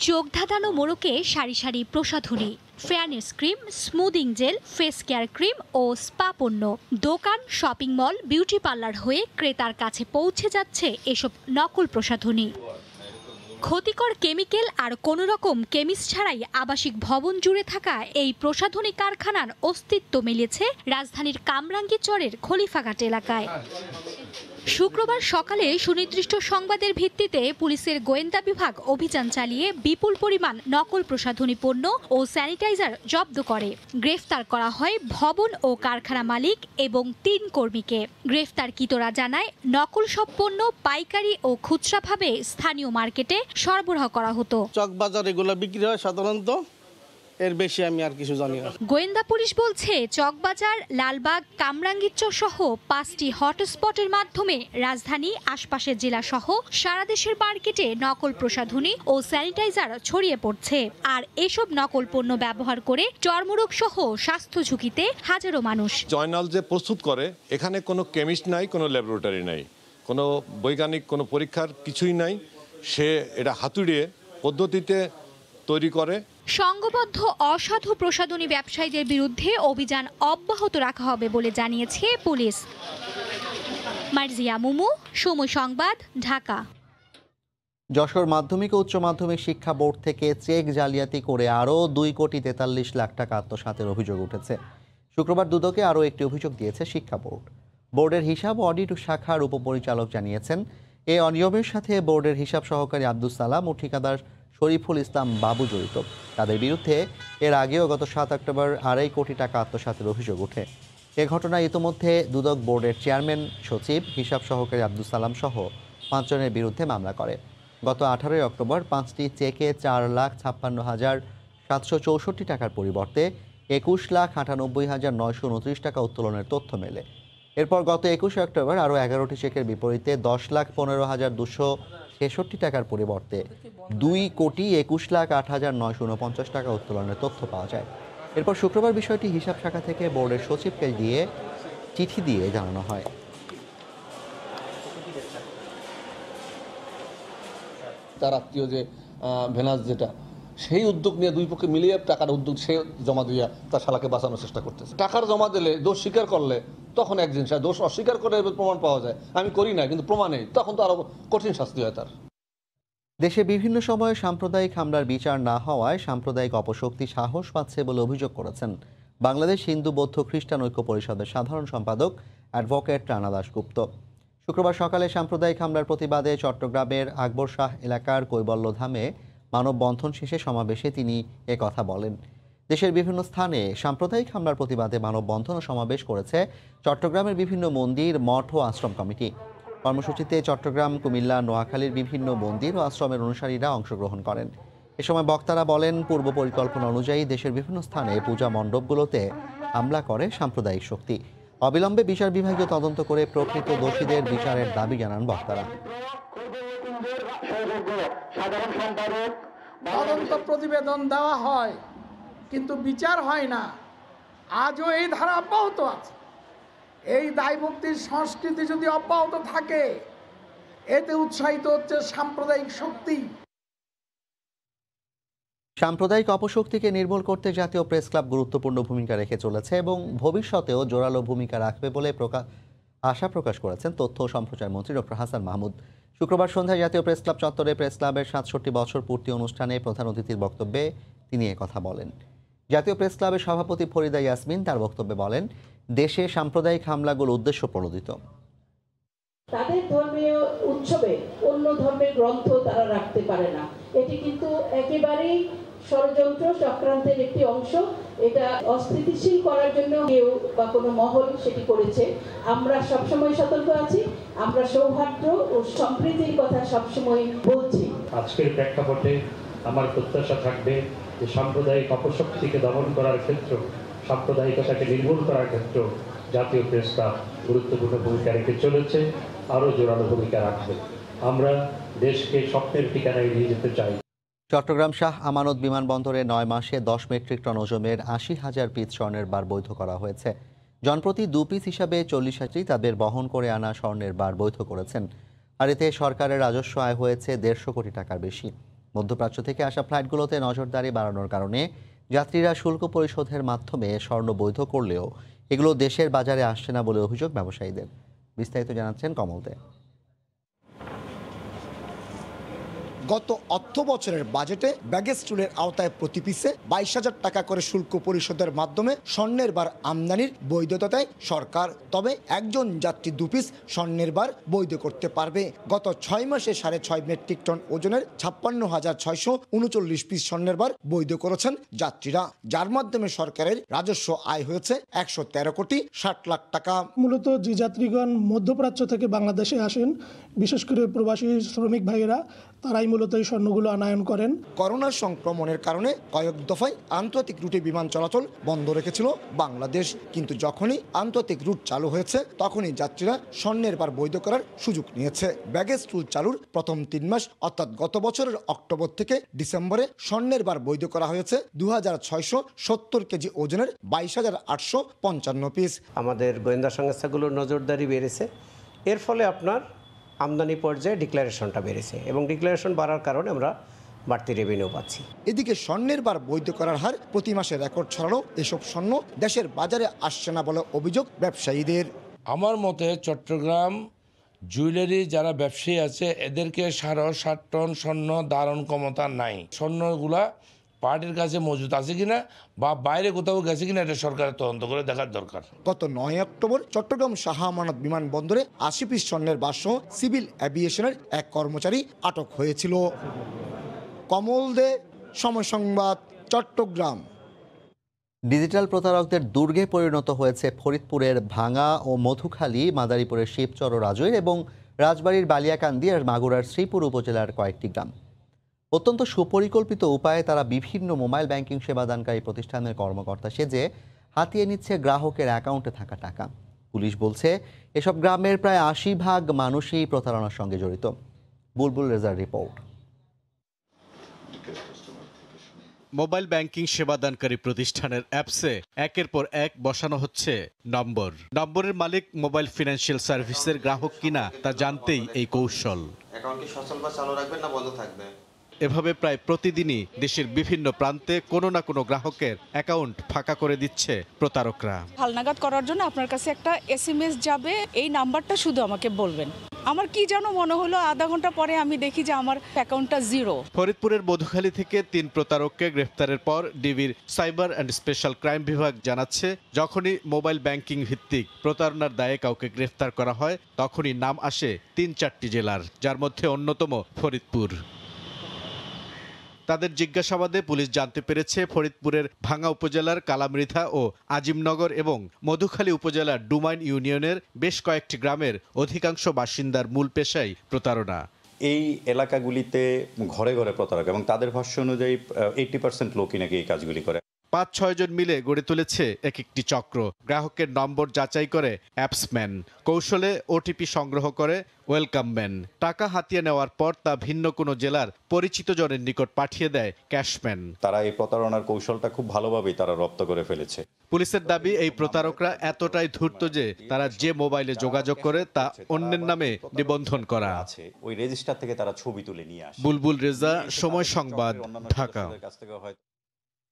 চোখ ধাঁধানো মোড়কে সারি সারি প্রসাধনী, fairness cream, smoothing gel, face care cream ও স্পা পণ্য। দোকান, শপিং মল, বিউটি পার্লার হয়ে ক্রেতার কাছে পৌঁছে যাচ্ছে এসব নকল প্রসাধনী। ক্ষতিকর কেমিক্যাল আর কোনো রকম কেমিস্ট ছাড়াই আবাসিক ভবন জুড়ে থাকা এই প্রসাধনী কারখানার অস্তিত্ব মিলেছে রাজধানীর কামরাঙ্গীর চরের খলিফাঘাট এলাকায়। শুক্রবার সকালে সুনির্দিষ্ট সংবাদের ভিত্তিতে পুলিশের গোয়েন্দা বিভাগ অভিযান চালিয়ে বিপুল পরিমাণ নকল প্রসাধনী পণ্য ও স্যানিটাইজার জব্দ করে। গ্রেফতার করা হয় ভবন ও কারখানা মালিক এবং 3 কর্মীকে। গ্রেফতারকৃতরা জানায় নকল সব পণ্য পাইকারি ও খুচরাভাবে স্থানীয় মার্কেটে সরবরাহ করা হতো। চকবাজার এগুলো বিক্রি হয় সাধারণত, এর বেশি আমি আর কিছু জানি না। গোয়েন্দা পুলিশ বলছে চকবাজার, লালবাগ, কামরাঙ্গীরচর সহ 5টি হটস্পটের মাধ্যমে রাজধানী, আশপাশের জেলা সহ সারা দেশের মার্কেটে নকল প্রসাধনী ও স্যানিটাইজার ছড়িয়ে পড়ছে। আর এসব নকল পণ্য ব্যবহার করে চর্মরোগ সহ স্বাস্থ্য ঝুঁকিতে হাজারো মানুষ। জয়নাল যে প্রস্তুত করে, এখানে কোনো কেমিস্ট নাই, কোনো ল্যাবরেটরি নাই, কোনো বৈজ্ঞানিক কোনো পরীক্ষার কিছুই নাই। সে এটা হাতুড়িয়ে পদ্ধতিতে তৈরি করে। সংঘবদ্ধ অসাধু প্রসাধনী ব্যবসায়ীদের বিরুদ্ধে অভিযান অব্যাহত রাখা হবে বলে জানিয়েছে পুলিশ। মার্জিয়া মুমু, সময় সংবাদ, ঢাকা। যশোর মাধ্যমিক ও উচ্চ মাধ্যমিক শিক্ষা বোর্ড থেকে চেক জালিয়াতি করে আরও 2,43 লাখ টাকা আত্মসাতের অভিযোগ উঠেছে। শুক্রবার দুদকে আরও একটি অভিযোগ দিয়েছে শিক্ষা বোর্ড। বোর্ডের হিসাব অডিট শাখার উপপরিচালক জানিয়েছেন, এই অনিয়মের সাথে বোর্ডের হিসাব সহকারী আব্দুস সালাম ও ঠিকাদার শরীফুল ইসলাম বাবু জড়িত। তাদের বিরুদ্ধে এর আগেও গত 7 অক্টোবর 2.5 কোটি টাকা আত্মসাতের অভিযোগ ওঠে। এ ঘটনায় ইতোমধ্যে দুদক বোর্ডের চেয়ারম্যান, সচিব, হিসাব সহকারী আব্দুস সালাম সহ 5 জনের বিরুদ্ধে মামলা করে। গত 18 অক্টোবর 5টি চেকে 4,56,764 টাকার পরিবর্তে 21,98,929 টাকা উত্তোলনের তথ্য মেলে। এরপর গত 21 অক্টোবর আরও 11টি চেকের বিপরীতে 10,15,266 টাকার পরিবর্তে 2,21,08,949 টাকা উত্তোলনের তথ্য পাওয়া যায়। এরপর শুক্রবার বিষয়টি হিসাব শাখা থেকে বোর্ডের সচিবকে দিয়ে চিঠি দিয়ে জানানো হয়। তার আত্মীয় যে ভেনাস, যেটা সেই উদ্যোগ নিয়ে দুই পক্ষে মিলিয়ে টাকার উদ্যোগ সে জমা দিয়ে তার শালাকে বাঁচানোর চেষ্টা করতেছে। টাকার জমা দিলে, দোষ স্বীকার করলে তখন এক জিনিস, আর দোষ অস্বীকার করে প্রমাণ পাওয়া যায় আমি করি না কিন্তু প্রমাণ নেই, তখন তো আরো কঠিন শাস্তি হয় তার। দেশে বিভিন্ন সময়ে সাম্প্রদায়িক হামলার বিচার না হওয়ায় সাম্প্রদায়িক অপশক্তি সাহস পাচ্ছে বলে অভিযোগ করেছেন বাংলাদেশ হিন্দু বৌদ্ধ খ্রিস্টান ঐক্য পরিষদের সাধারণ সম্পাদক অ্যাডভোকেট রানা দাশগুপ্ত। শুক্রবার সকালে সাম্প্রদায়িক হামলার প্রতিবাদে চট্টগ্রামের আকবর শাহ এলাকার কৈবল্যধামে মানববন্ধন শেষে সমাবেশে তিনি কথা বলেন। দেশের বিভিন্ন স্থানে সাম্প্রদায়িক হামলার প্রতিবাদে মানববন্ধন ও সমাবেশ করেছে চট্টগ্রামের বিভিন্ন মন্দির, মঠ ও আশ্রম কমিটি। কর্মসূচিতে চট্টগ্রাম, কুমিল্লা, নোয়াখালীর বিভিন্ন মন্দির ও আশ্রমের অনুসারীরা অংশগ্রহণ করেন। এ সময় বক্তারা বলেন, পূর্ব পরিকল্পনা অনুযায়ী দেশের বিভিন্ন স্থানে পূজা মণ্ডপগুলোতে হামলা করে সাম্প্রদায়িক শক্তি। অবিলম্বে বিচার বিভাগীয় তদন্ত করে প্রকৃত দোষীদের বিচারের দাবি জানান বক্তারা। তদন্ত প্রতিবেদন দেওয়া হয় কিন্তু বিচার হয় না। আজও এই ধারা অব্যাহত আছে। এই দায়মুক্তির সংস্কৃতি যদি অব্যাহত থাকে, এতে উৎসাহিত হচ্ছে সাম্প্রদায়িক শক্তি। সাম্প্রদায়িক অপশক্তিকে নির্মূল করতে জাতীয় প্রেস ক্লাব গুরুত্বপূর্ণ ভূমিকা রেখে চলেছে এবং ভবিষ্যতেও জোরালো ভূমিকা রাখবে বলে আশা প্রকাশ করেছেন তথ্য ও সম্প্রচার মন্ত্রী ডক্টর হাসান মাহমুদ। শুক্রবার সন্ধ্যায় জাতীয় প্রেস ক্লাব চত্বরে প্রেস ক্লাবের ৬৭ বছর পূর্তি অনুষ্ঠানে প্রধান অতিথির বক্তব্যে তিনি কথা বলেন। জাতীয় প্রেস ক্লাবের সভাপতি ফরিদা ইয়াসমিন তার বক্তব্যে বলেন, দেশে সাম্প্রদায়িক হামলাগুলো উদ্দেশ্য প্রণোদিত। তাদের ধর্মীয় উৎসবে অন্য ধর্মের গ্রন্থ তারা রাখতে পারে না। এটি কিন্তু একেবারেই ষড়যন্ত্র, চক্রান্তের একটি অংশ। এটা অস্থিতিশীল করার জন্য কেউ বা কোনো মহল সেটি করেছে। আমরা সবসময় সতর্ক আছি। আমরা সৌহার্দ্য ও সম্প্রীতির কথা সবসময় বলছি। আজকের প্রেক্ষাপটে আমার প্রত্যাশা থাকবে যে সাম্প্রদায়িক অপশক্তিকে দমন করার ক্ষেত্রে, সাম্প্রদায়িকতাকে নির্মূল করার ক্ষেত্রে জাতীয় প্রেস ক্লাব গুরুত্বপূর্ণ ভূমিকা রেখে চলেছে, আরও জোরালো ভূমিকা রাখবে। আমরা দেশকে স্বপ্নের ঠিকানায় নিয়ে যেতে চাই। চট্টগ্রাম শাহ আমানত বিমানবন্দরে 9 মাসে 10 মেট্রিক টন ওজনের 80,000 পিস স্বর্ণের বার বৈধ করা হয়েছে। জনপ্রতি 2 পিস হিসাবে 40 তাদের বহন করে আনা স্বর্ণের বার বৈধ করেছেন। আর এতে সরকারের রাজস্ব আয় হয়েছে 150 কোটি টাকার বেশি। মধ্যপ্রাচ্য থেকে আসা ফ্লাইটগুলোতে নজরদারি বাড়ানোর কারণে যাত্রীরা শুল্ক পরিশোধের মাধ্যমে স্বর্ণ বৈধ করলেও এগুলো দেশের বাজারে আসছে না বলে অভিযোগ ব্যবসায়ীদের। বিস্তারিত জানাচ্ছেন কমল দে। গত অর্থ বছরের বাজেটে ব্যাগেজ টুলের আওতায় প্রতি পিসে 22,000 টাকা করে শুল্ক পরিশোধের মাধ্যমে স্বর্ণের বার আমদানির বৈধতা দেয় সরকার। তবে একজন যাত্রী 2 পিস স্বর্ণের বার বৈধ করতে পারবে। গত 6 মাসে 6.5 মেট্রিক টন ওজনের 56,639 পিস স্বর্ণের বার বৈধ করেছেন যাত্রীরা, যার মাধ্যমে সরকারের রাজস্ব আয় হয়েছে 113 কোটি 60 লাখ টাকা। মূলত যে যাত্রীগণ মধ্যপ্রাচ্য থেকে বাংলাদেশে আসেন, বিশেষ করে প্রবাসী শ্রমিক ভাইয়েরা, তারাই মূলত এই স্বর্ণগুলো আনয়ন করেন। করোনা সংক্রমণের কারণে কয়েক দফায় আন্তর্জাতিক রুটে বিমান চলাচল বন্ধ রেখেছিল বাংলাদেশ, কিন্তু যখনই আন্তর্জাতিক রুট চালু হয়েছে তখনই যাত্রীরা স্বর্ণের বার বৈধ করার সুযোগ নিয়েছে। ব্যাগেজ টুল চালুর প্রথম 3 মাস অর্থাৎ গত বছরের অক্টোবর থেকে ডিসেম্বরে স্বর্ণের বার বৈধ করা হয়েছে 2670 কেজি ওজনের 22,855 পিস। আমাদের গোয়েন্দা সংস্থাগুলোর নজরদারি বেড়েছে, এর ফলে আপনার আমদানি পর্যায়ে ডিক্লারেশনটা বেড়েছে এবং ডিক্লারেশন বাড়ার কারণে আমরা বাড়তি রেভিনিউ পাচ্ছি। এদিকে স্বর্ণের বার বৈধ করার হার প্রতি মাসে রেকর্ড ছড়ানো এসব স্বর্ণ দেশের বাজারে আসছে না বলে অভিযোগ ব্যবসায়ীদের। আমার মতে চট্টগ্রাম জুয়েলারি যারা ব্যবসায়ী আছে এদেরকে 7.5 টন স্বর্ণ ধারণ ক্ষমতা নাই। স্বর্ণগুলা পার্টির কাছে মজুদ আছে কিনা বা বাইরে কোথাও গেছে কিনা এটা সরকারের তদন্ত করে দেখার দরকার। গত 9 অক্টোবর চট্টগ্রাম শাহ আমানত বিমানবন্দরে 80 পিস স্বর্ণের বারসহ সিভিল অ্যাভিয়েশনের এক কর্মচারী আটক হয়েছিল। কমল দে, সময় সংবাদ, চট্টগ্রাম। ডিজিটাল প্রতারকদের দুর্গে পরিণত হয়েছে ফরিদপুরের ভাঙ্গা ও মধুখালী, মাদারীপুরের শিবচর ও রাজৈর এবং রাজবাড়ীর বালিয়াকান্দি আর মাগুরার শ্রীপুর উপজেলার কয়েকটি গ্রাম। অত্যন্ত সুপরিকল্পিত উপায়ে তারা বিভিন্ন মোবাইল ব্যাংকিং সেবাদানকারী প্রতিষ্ঠানের কর্মকর্তা সেজে হাতিয়ে নিচ্ছে গ্রাহকের অ্যাকাউন্টে থাকা টাকা। পুলিশ বলছে এসব গ্রামের প্রায় 80% মানুষই প্রতারণার সঙ্গে জড়িত। বুলবুল রেজার রিপোর্ট। মোবাইল ব্যাংকিং সেবাদানকারী প্রতিষ্ঠানের অ্যাপসে একের পর এক বসানো হচ্ছে নম্বরের মালিক মোবাইল ফিনান্সিয়াল সার্ভিসের গ্রাহক কিনা তা জানতেই এই কৌশল। অ্যাকাউন্ট কি সচল বা চালু রাখবেন না বন্ধ থাকবে? এভাবে প্রায় প্রতিদিনই দেশের বিভিন্ন প্রান্তে কোনো না কোনো গ্রাহকের অ্যাকাউন্ট ফাঁকা করে দিচ্ছে প্রতারকরা। হালনাগাদ করার জন্য আপনার কাছে একটা SMS যাবে, এই নাম্বারটা শুধু আমাকে বলবেন। আমার কি যেন মনে হলো, আধা ঘন্টা পরে আমি দেখি যে আমার অ্যাকাউন্টটা জিরো। ফরিদপুরের মধুখালী থেকে 3 প্রতারককে গ্রেফতারের পর ডিবির সাইবার অ্যান্ড স্পেশাল ক্রাইম বিভাগ জানাচ্ছে, যখনই মোবাইল ব্যাংকিং ভিত্তিক প্রতারণার দায়ে কাউকে গ্রেফতার করা হয় তখনই নাম আসে 3-4টি জেলার, যার মধ্যে অন্যতম ফরিদপুর। তাদের জিজ্ঞাসাবাদে পুলিশ জানতে পেরেছে ফরিদপুরের ভাঙ্গা উপজেলার কালামৃধা ও আজিমনগর এবং মধুখালী উপজেলার ডুমাইন ইউনিয়নের বেশ কয়েকটি গ্রামের অধিকাংশ বাসিন্দার মূল পেশাই প্রতারণা। এই এলাকাগুলিতে ঘরে ঘরে প্রতারক এবং তাদের ভাষ্য অনুযায়ী 80% লোকই নাকি এই কাজগুলি করে। 5-6 জন মিলে গড়ে তুলেছে এক একটি চক্র। গ্রাহকের নম্বর যাচাই করে অ্যাপসম্যান, কৌশলে ওটিপি সংগ্রহ করে ওয়েলকাম ম্যান। টাকা হাতিয়ে নেওয়ার পর তা ভিন্ন কোনো জেলার পরিচিত জনের নিকট পাঠিয়ে দেয় ক্যাশম্যান। তারা এই প্রতারণার কৌশলটা খুব ভালোভাবেই তারা রপ্ত করে ফেলেছে। পুলিশের দাবি, এই প্রতারকরা এতটাই ধূর্ত যে তারা যে মোবাইলে যোগাযোগ করে তা অন্যের নামে নিবন্ধন করা আছে, ওই রেজিস্টার থেকে তারা ছবি তুলে নিয়ে আসে। বুলবুল রেজা, সময় সংবাদ, ঢাকা।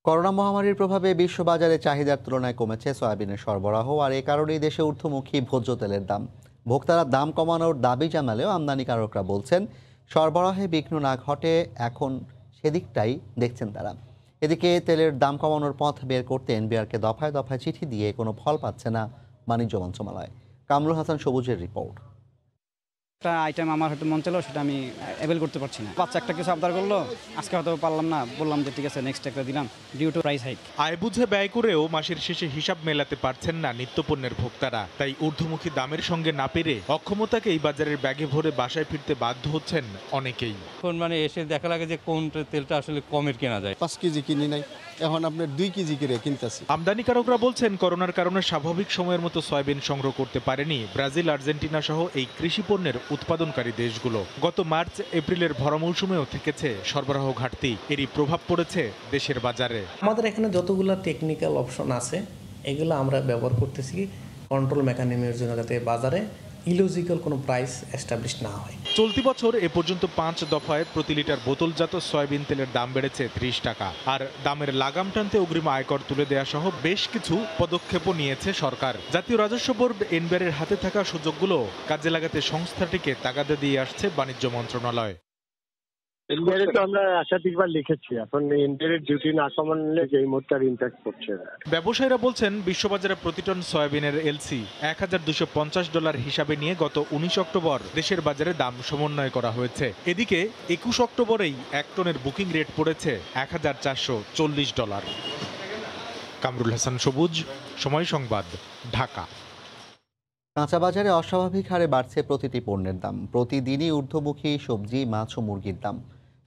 করোনা মহামারীর প্রভাবে বিশ্ববাজারে চাহিদার তুলনায় কমেছে সয়াবিনের সরবরাহ, আর এ কারণেই দেশে ঊর্ধ্বমুখী ভোজ্য তেলের দাম। ভোক্তারা দাম কমানোর দাবি জানালেও আমদানিকারকরা বলছেন সরবরাহে বিঘ্ন না ঘটে, এখন সেদিকটাই দেখছেন তারা। এদিকে তেলের দাম কমানোর পথ বের করতে এনবিআরকে দফায় দফায় চিঠি দিয়ে কোনো ফল পাচ্ছে না বাণিজ্য মন্ত্রণালয়। কামরুল হাসান সবুজের রিপোর্ট। একটা আইটেম আমার হয়তো মন চাইলো, সেটা আমি অ্যাভেল করতে পারছি না। বাচ্চা একটা কিছু আবদার করলো, আজকে হয়তো পারলাম না, বললাম যে ঠিক আছে নেক্সট একটা দিলাম, ডিউ টু প্রাইস হাইক। আয় বুঝে ব্যয় করেও মাসের শেষে হিসাব মেলাতে পারছেন না নিত্যপণ্যের ভোক্তারা। তাই ঊর্ধ্বমুখী দামের সঙ্গে না পেরে অক্ষমতাকে এই বাজারের ব্যাগে ভরে বাসায় ফিরতে বাধ্য হচ্ছেন অনেকেই। এখন মানে এসে দেখা লাগে যে কোন তেলটা আসলে কমের কেনা যায়। 5 কেজি কিনি নাই, এখন আপনার 2 কেজি করে কিনতেছি। আমদানিকারকরা বলছেন করোনার কারণে স্বাভাবিক সময়ের মতো সয়াবিন সংগ্রহ করতে পারেনি ব্রাজিল, আর্জেন্টিনা সহ এই কৃষি পণ্যের উৎপাদনকারী দেশগুলো। গত মার্চ এপ্রিলের ভরা মৌসুমেও থেকেছে সরবরাহ ঘাটতি, এরই প্রভাব পড়েছে দেশের বাজারে। আমাদের এখানে যতগুলো টেকনিক্যাল অপশন আছে এগুলো আমরা ব্যবহার করতেছি কন্ট্রোল মেকানিজমের জন্য, যাতে বাজারে ইলজিক্যাল কোনো প্রাইস এস্টাবলিশ না হয়। চলতি বছর এ পর্যন্ত 5 দফায় প্রতি লিটার বোতলজাত সয়াবিন তেলের দাম বেড়েছে 30 টাকা। আর দামের লাগাম টানতে অগ্রিম আয়কর তুলে দেওয়া সহ বেশ কিছু পদক্ষেপও নিয়েছে সরকার। জাতীয় রাজস্ব বোর্ড এনবিআরের হাতে থাকা সুযোগগুলো কাজে লাগাতে সংস্থাটিকে তাগাদা দিয়ে আসছে বাণিজ্য মন্ত্রণালয়। ইন্ডিয়ারে তো আমরা 80 বার লিখেছি, এখন ইন্ডিয়ার ডিউটি না কমালে যে এই মুহূর্তে ইম্প্যাক্ট করছে। ব্যবসায়ীরা বলছেন বিশ্ববাজারে প্রতি টন সয়াবিনের এলসি $1250 হিসাবে নিয়ে গত 19 অক্টোবর দেশের বাজারে দাম সমন্বয় করা হয়েছে। এদিকে 21 অক্টোবরেই 1 টনের বুকিং রেট পড়েছে $1440। কামরুল হাসান সবুজ, সময় সংবাদ, ঢাকা। কাঁচা বাজারে অস্বাভাবিক হারে বাড়ছে প্রতিটি পণ্যের দাম। প্রতিদিনই ঊর্ধ্বমুখী সবজি, মাছ ও মুরগির দাম।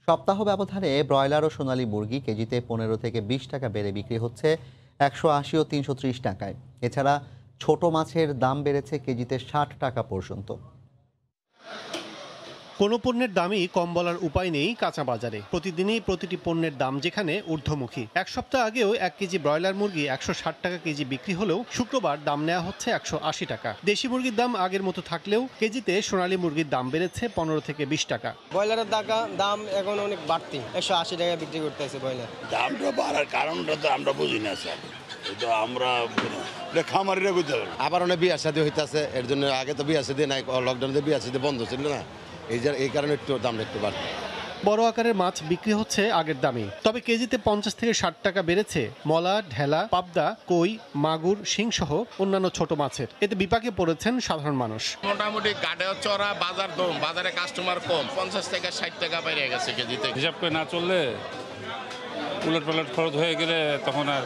সপ্তাহ ব্যবধানে ব্রয়লার ও সোনালী মুরগি কেজিতে 15 থেকে 20 টাকা বেড়ে বিক্রি হচ্ছে 180 ও 330 টাকায়। এছাড়া ছোট মাছের দাম বেড়েছে কেজিতে 60 টাকা পর্যন্ত। কোনো পণ্যের দামই কম বলার উপায় নেই কাঁচা বাজারে। প্রতিদিনই প্রতিটি পণ্যের দাম যেখানে ঊর্ধ্বমুখী। এক সপ্তাহ আগেও 1 কেজি ব্রয়লার মুরগি 160 টাকা কেজি বিক্রি হলেও শুক্রবার দাম নেওয়া হচ্ছে 180 টাকা। দেশি মুরগির দাম আগের মতো থাকলেও কেজিতে সোনালী মুরগির দাম বেড়েছে 15 থেকে 20 টাকা। ব্রয়লারের দাম এখন অনেক বাড়তি, 180 টাকা বিক্রি করতেছে ব্রয়লার। দামটা বাড়ার কারণটা তো আমরা বুঝি না স্যার, এটা আমরা খামারিরা বুঝতে পারি। আবার অনেক বিয়ে শাদী হইতেছে, এর জন্য আগে তো বিয়ে শাদী নাই, লকডাউনে বিয়ে শাদী বন্ধ ছিল না, এই কারণে একটু দামটা একটু বাড়ছে। বড় আকারের মাছ বিক্রি হচ্ছে আগের দামে, তবে কেজিতে 50 থেকে 60 টাকা বেড়েছে মলা, ঢেলা, পাবদা, কই, মাগুর, শিং সহ অন্যান্য ছোট মাছের। এতে বিপাকে পড়েছেন সাধারণ মানুষ। মোটামুটি গাড়েও চড়া বাজার দম, বাজারে কাস্টমার কম, 50 থেকে 60 টাকা বেড়ে গেছে কেজিতে। হিসাব করে না চললে উলট পালট খরচ হয়ে গেলে তখন আর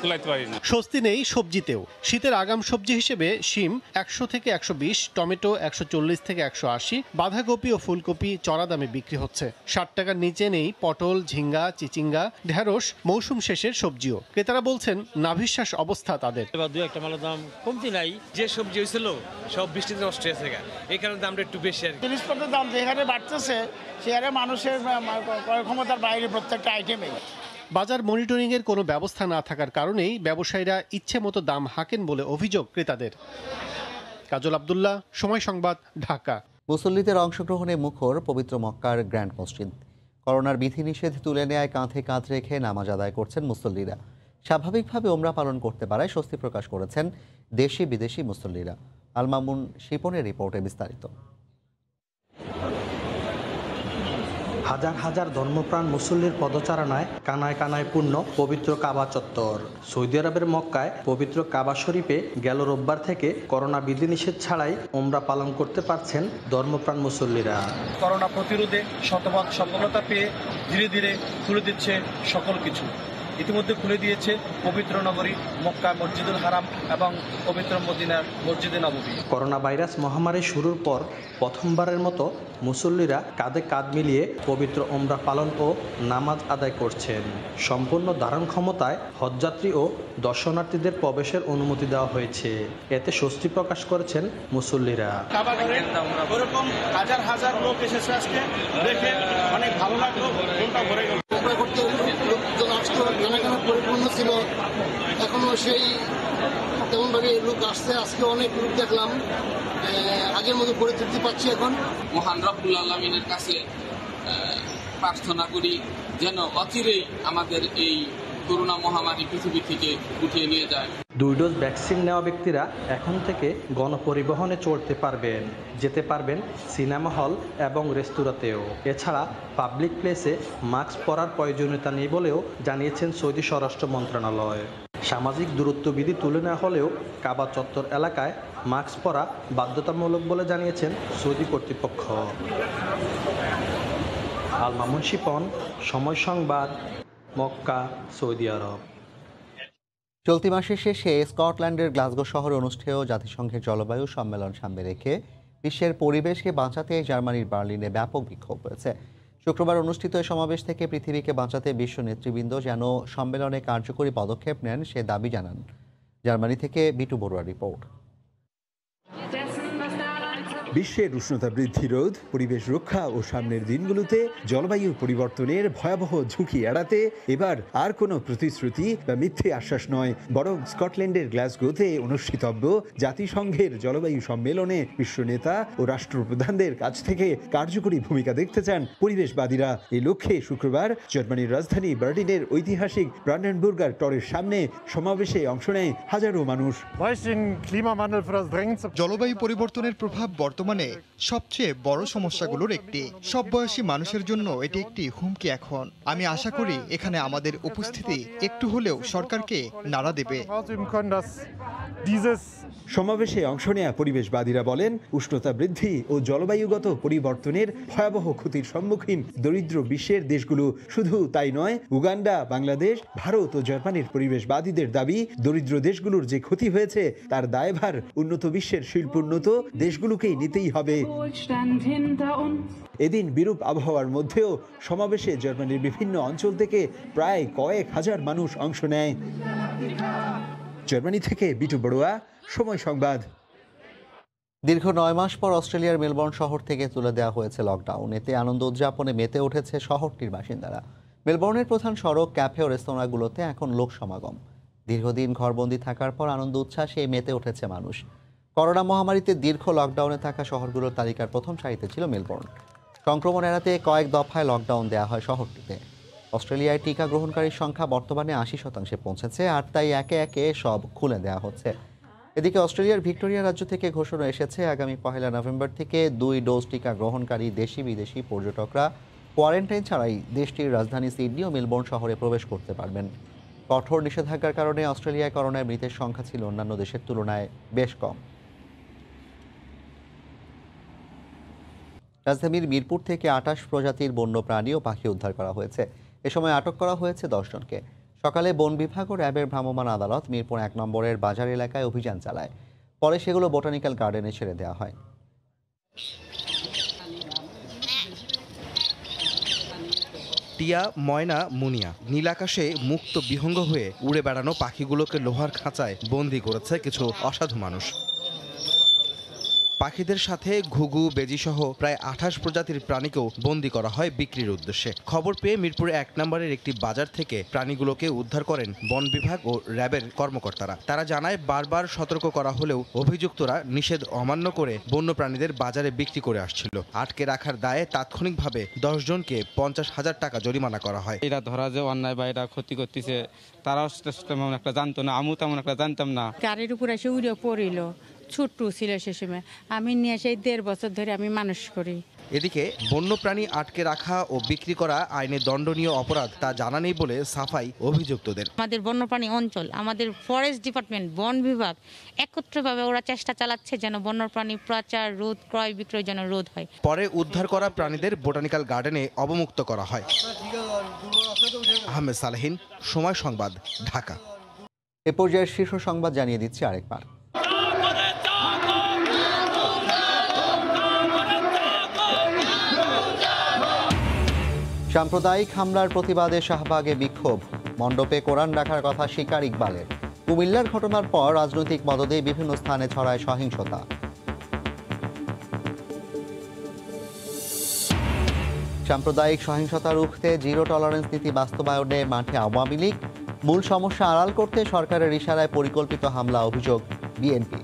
কুলাইতে পারি না। স্বস্তি নেই সবজিতেও। শীতের আগাম সবজি হিসেবে শিম 100 থেকে 120, টমেটো 140 থেকে 180, বাঁধাকপি ও ফুলকপি চড়া দামে বিক্রি হচ্ছে। 60 টাকার নিচে নেই পটল, ঝিঙ্গা, চিচিঙ্গা, ঢেঁড়স। মৌসুম শেষের সবজিও। ক্রেতারা বলছেন নাভিশ্বাস অবস্থা তাদের। এবার দুই একটা মালের দাম কমতি নাই, যে সবজি হয়েছিল সব বৃষ্টিতে নষ্ট হয়েছে, এই কারণে দামটা একটু বেশি। আর জিনিসপত্রের দাম যেখানে বাড়তেছে সেখানে মানুষের ক্রয় ক্ষমতার বাইরে প্রত্যেকটা আইটেমে। বাজার মনিটরিং এর কোনো ব্যবস্থা না থাকার কারণেই ব্যবসায়ীরা ইচ্ছে মতো দাম হাঁকেন বলে অভিযোগ ক্রেতাদের। কাজল আব্দুল্লাহ, সময় সংবাদ, ঢাকা। মুসল্লিদের অংশগ্রহণে মুখর পবিত্র মক্কার গ্র্যান্ড মসজিদ। করোনার বিধিনিষেধ তুলে নেয় কাঁধে কাঁধ রেখে নামাজ আদায় করছেন মুসল্লিরা। স্বাভাবিকভাবে ওমরা পালন করতে পারায় স্বস্তি প্রকাশ করেছেন দেশি বিদেশি মুসল্লিরা। আল মামুন শিপনের রিপোর্টে বিস্তারিত। হাজার হাজার ধর্মপ্রাণ মুসল্লির পদচারণায় কানায় কানায় পূর্ণ পবিত্র কাবা চত্বর। সৌদি আরবের মক্কায় পবিত্র কাবা শরীফে গেল রোববার থেকে করোনা বিধিনিষেধ ছাড়াই ওমরা পালন করতে পারছেন ধর্মপ্রাণ মুসল্লিরা। করোনা প্রতিরোধে শতভাগ সফলতা পেয়ে ধীরে ধীরে খুলে দিচ্ছে সকল কিছু। ইতিমধ্যে খুলে দিয়েছে পবিত্র নগরী মক্কা, মসজিদুল হারাম এবং পবিত্র মদিনার মসজিদে নববী। করোনা ভাইরাস মহামারী শুরুর পর প্রথমবারের মতো মুসল্লিরা কাঁধে কাঁধ মিলিয়ে পবিত্র ওমরা পালন ও নামাজ আদায় করছেন। সম্পূর্ণ ধারণ ক্ষমতায় হজযাত্রী ও দর্শনার্থীদের প্রবেশের অনুমতি দেওয়া হয়েছে। এতে স্বস্তি প্রকাশ করেছেন মুসল্লিরা। ওরকম হাজার হাজার লোক এসেছে, আজকে দেখে অনেক ভালো লাগলো, মনটা ভরে গেল। পরিপূর্ণ ছিল, এখনো সেই তেমন ভাবে লোক আসছে। আজকে অনেক লোক দেখলাম, আগের মতো পরিতৃপ্তি পাচ্ছি। এখন মহান রব্বুল আলামিনের কাছে প্রার্থনা করি যেন অচিরেই আমাদের এই করোনা মহামারী পৃথিবী থেকে উঠিয়ে নিয়ে যায়। 2 ডোজ ভ্যাকসিন নেওয়া ব্যক্তিরা এখন থেকে গণপরিবহনে চড়তে পারবেন, যেতে পারবেন সিনেমা হল এবং রেস্তোরাঁতেও। এছাড়া পাবলিক প্লেসে মাস্ক পরার প্রয়োজনীয়তা নেই বলেও জানিয়েছেন সৌদি স্বরাষ্ট্র মন্ত্রণালয়। সামাজিক দূরত্ব বিধি তুলে নেওয়া হলেও কাবা চত্বর এলাকায় মাস্ক পরা বাধ্যতামূলক বলে জানিয়েছেন সৌদি কর্তৃপক্ষ। আল মামুন শিপন, সময় সংবাদ, মক্কা, সৌদি আরব। চলতি মাসের শেষে স্কটল্যান্ডের গ্লাসগো শহরে অনুষ্ঠেয় জাতিসংঘের জলবায়ু সম্মেলন সামনে রেখে বিশ্বের পরিবেশকে বাঁচাতে জার্মানির বার্লিনে ব্যাপক বিক্ষোভ হয়েছে। শুক্রবার অনুষ্ঠিত এই সমাবেশ থেকে পৃথিবীকে বাঁচাতে বিশ্ব নেতৃবৃন্দ যেন সম্মেলনে কার্যকরী পদক্ষেপ নেন সে দাবি জানান। জার্মানি থেকে বিটু বড়ুয়ার রিপোর্ট। বিশ্বের উষ্ণতা বৃদ্ধি রোধ, পরিবেশ রক্ষা ও সামনের দিনগুলোতে জলবায়ু পরিবর্তনের ভয়াবহ ঝুঁকি এড়াতে এবার আর কোনো প্রতিশ্রুতি বা মিথ্যে আশ্বাস নয়, বরং স্কটল্যান্ডের গ্লাসগোতে অনুষ্ঠিতব্য জাতিসংঘের জলবায়ু সম্মেলনে বিশ্ব নেতা ও রাষ্ট্রপ্রধানদের কাছ থেকে কার্যকরী ভূমিকা দেখতে চান পরিবেশবাদীরা। এই লক্ষ্যে শুক্রবার জার্মানির রাজধানী বার্লিনের ঐতিহাসিক ব্রান্ডেনবুর্গার টরের সামনে সমাবেশে অংশ নেয় হাজারো মানুষ। জলবায়ু পরিবর্তনের প্রভাব বর্তমানে বর্তমানে সবচেয়ে বড় সমস্যাগুলোর একটি। সব বয়সী মানুষের জন্য এটি একটি হুমকি। এখন আমি আশা করি এখানে আমাদের উপস্থিতি একটু হলেও সরকারকে নাড়া দেবে। সমাবেশে অংশ নেয়া পরিবেশবাদীরা বলেন, উষ্ণতা বৃদ্ধি ও জলবায়ুগত পরিবর্তনের ভয়াবহ ক্ষতির সম্মুখীন দরিদ্র বিশ্বের দেশগুলো। শুধু তাই নয়, উগান্ডা, বাংলাদেশ, ভারত ও জার্মানির পরিবেশবাদীদের দাবি, দরিদ্র দেশগুলোর যে ক্ষতি হয়েছে তার দায়ভার উন্নত বিশ্বের শিল্পোন্নত দেশগুলোকেই নিতেই হবে। এদিন বিরূপ আবহাওয়ার মধ্যেও সমাবেশে জার্মানির বিভিন্ন অঞ্চল থেকে প্রায় কয়েক হাজার মানুষ অংশ নেয়। জার্মানি থেকে বিটু বড়ুয়া, সময় সংবাদ। দীর্ঘ 9 মাস পর অস্ট্রেলিয়ার মেলবোর্ন শহর থেকে তুলে দেওয়া হয়েছে লকডাউন। এতে আনন্দ উদযাপনে মেতে উঠেছে শহরটির বাসিন্দারা। মেলবোর্নের প্রধান সড়ক, ক্যাফে ও রেস্তোরাঁগুলোতে এখন লোক সমাগম। দীর্ঘদিন ঘরবন্দি থাকার পর আনন্দ উচ্ছ্বাসে মেতে উঠেছে মানুষ। করোনা মহামারীতে দীর্ঘ লকডাউনে থাকা শহরগুলোর তালিকার প্রথম সারিতে ছিল মেলবোর্ন। সংক্রমণ এড়াতে কয়েক দফায় লকডাউন দেওয়া হয় শহরটিতে। অস্ট্রেলিয়ায় টিকা গ্রহণকারীর সংখ্যা বর্তমানে 80% পৌঁছেছে, আর তাই একে একে সব খুলে দেওয়া হচ্ছে। এদিকে অস্ট্রেলিয়ার ভিক্টোরিয়া রাজ্য থেকে ঘোষণা এসেছে, আগামী 1 নভেম্বর থেকে 2 ডোজ টিকা গ্রহণকারী দেশি বিদেশি পর্যটকরা কোয়ারেন্টাইন ছাড়াই দেশটির রাজধানী সিডনি ও মেলবোর্ন শহরে প্রবেশ করতে পারবেন। কঠোর নিষেধাজ্ঞার কারণে অস্ট্রেলিয়ায় করোনায় মৃতের সংখ্যা ছিল অন্যান্য দেশের তুলনায় বেশ কম। রাজধানীর মিরপুর থেকে 28 প্রজাতির বন্য প্রাণী ও পাখি উদ্ধার করা হয়েছে। এ সময় আটক করা হয়েছে 10 জনকে। সকালে বন বিভাগ ও র্যাবের ভ্রাম্যমাণ আদালত মিরপুর 1 নম্বরের বাজার এলাকায় অভিযান চালায়। পরে সেগুলো বোটানিক্যাল গার্ডেনে ছেড়ে দেওয়া হয়। টিয়া, ময়না, মুনিয়া নীলাকাশে মুক্ত বিহঙ্গ হয়ে উড়ে বেড়ানো পাখিগুলোকে লোহার খাঁচায় বন্দি করেছে কিছু অসাধু মানুষ। পাখিদের সাথে ঘুঘু, বেজি সহ প্রায় 28 প্রজাতির প্রাণীকেও বন্দী করা হয় বিক্রির উদ্দেশ্যে। খবর পেয়ে মিরপুরে 1 নম্বরের একটি বাজার থেকে প্রাণীগুলোকে উদ্ধার করেন বন বিভাগ ও র্যাবের কর্মকর্তারা। তারা জানায়, বারবার সতর্ক করা হলেও অভিযুক্তরা নিষেধ অমান্য করে বন্য প্রাণীদের বাজারে বিক্রি করে আসছিল। আটকে রাখার দায়ে তাৎক্ষণিকভাবে 10 জনকে 50,000 টাকা জরিমানা করা হয়। এরা ধরা যে অন্যায় বা এটা ক্ষতি করতেছে, তারাও তেমন একটা জানতো না, আমিও তেমন একটা জানতাম না। গাড়ির উপরে এসে উড়ে পড়িল, ছোট্ট ছিল সে সময়। আমি নিয়ে সেই 1.5 বছর ধরে আমি মানুষ করি। এদিকে বন্যপ্রাণী আটকে রাখা ও বিক্রি করা আইনে দণ্ডনীয় অপরাধ, তা জানা নেই বলে সাফাই অভিযুক্তদের। আমাদের বন্যপ্রাণী অঞ্চল, আমাদের ফরেস্ট ডিপার্টমেন্ট, বন বিভাগ একত্রভাবে ওরা চেষ্টা চালাচ্ছে যেন বন্যপ্রাণী পাচার রোধ, ক্রয় বিক্রয় যেন রোধ হয়। পরে উদ্ধার করা প্রাণীদের বোটানিক্যাল গার্ডেনে অবমুক্ত করা হয়। আহমেদ সালেহিন, সময় সংবাদ, ঢাকা। এ পর্যায়ের শীর্ষ সংবাদ জানিয়ে দিচ্ছি আরেকবার। সাম্প্রদায়িক হামলার প্রতিবাদে শাহবাগে বিক্ষোভ, মণ্ডপে কোরআন রাখার কথা স্বীকার ইকবালের। কুমিল্লার ঘটনার পর রাজনৈতিক মদদে বিভিন্ন স্থানে ছড়ায় সহিংসতা। সাম্প্রদায়িক সহিংসতা রুখতে জিরো টলারেন্স নীতি বাস্তবায়নে মাঠে আওয়ামী লীগ। মূল সমস্যা আড়াল করতে সরকারের ইশারায় পরিকল্পিত হামলা, অভিযোগ বিএনপি।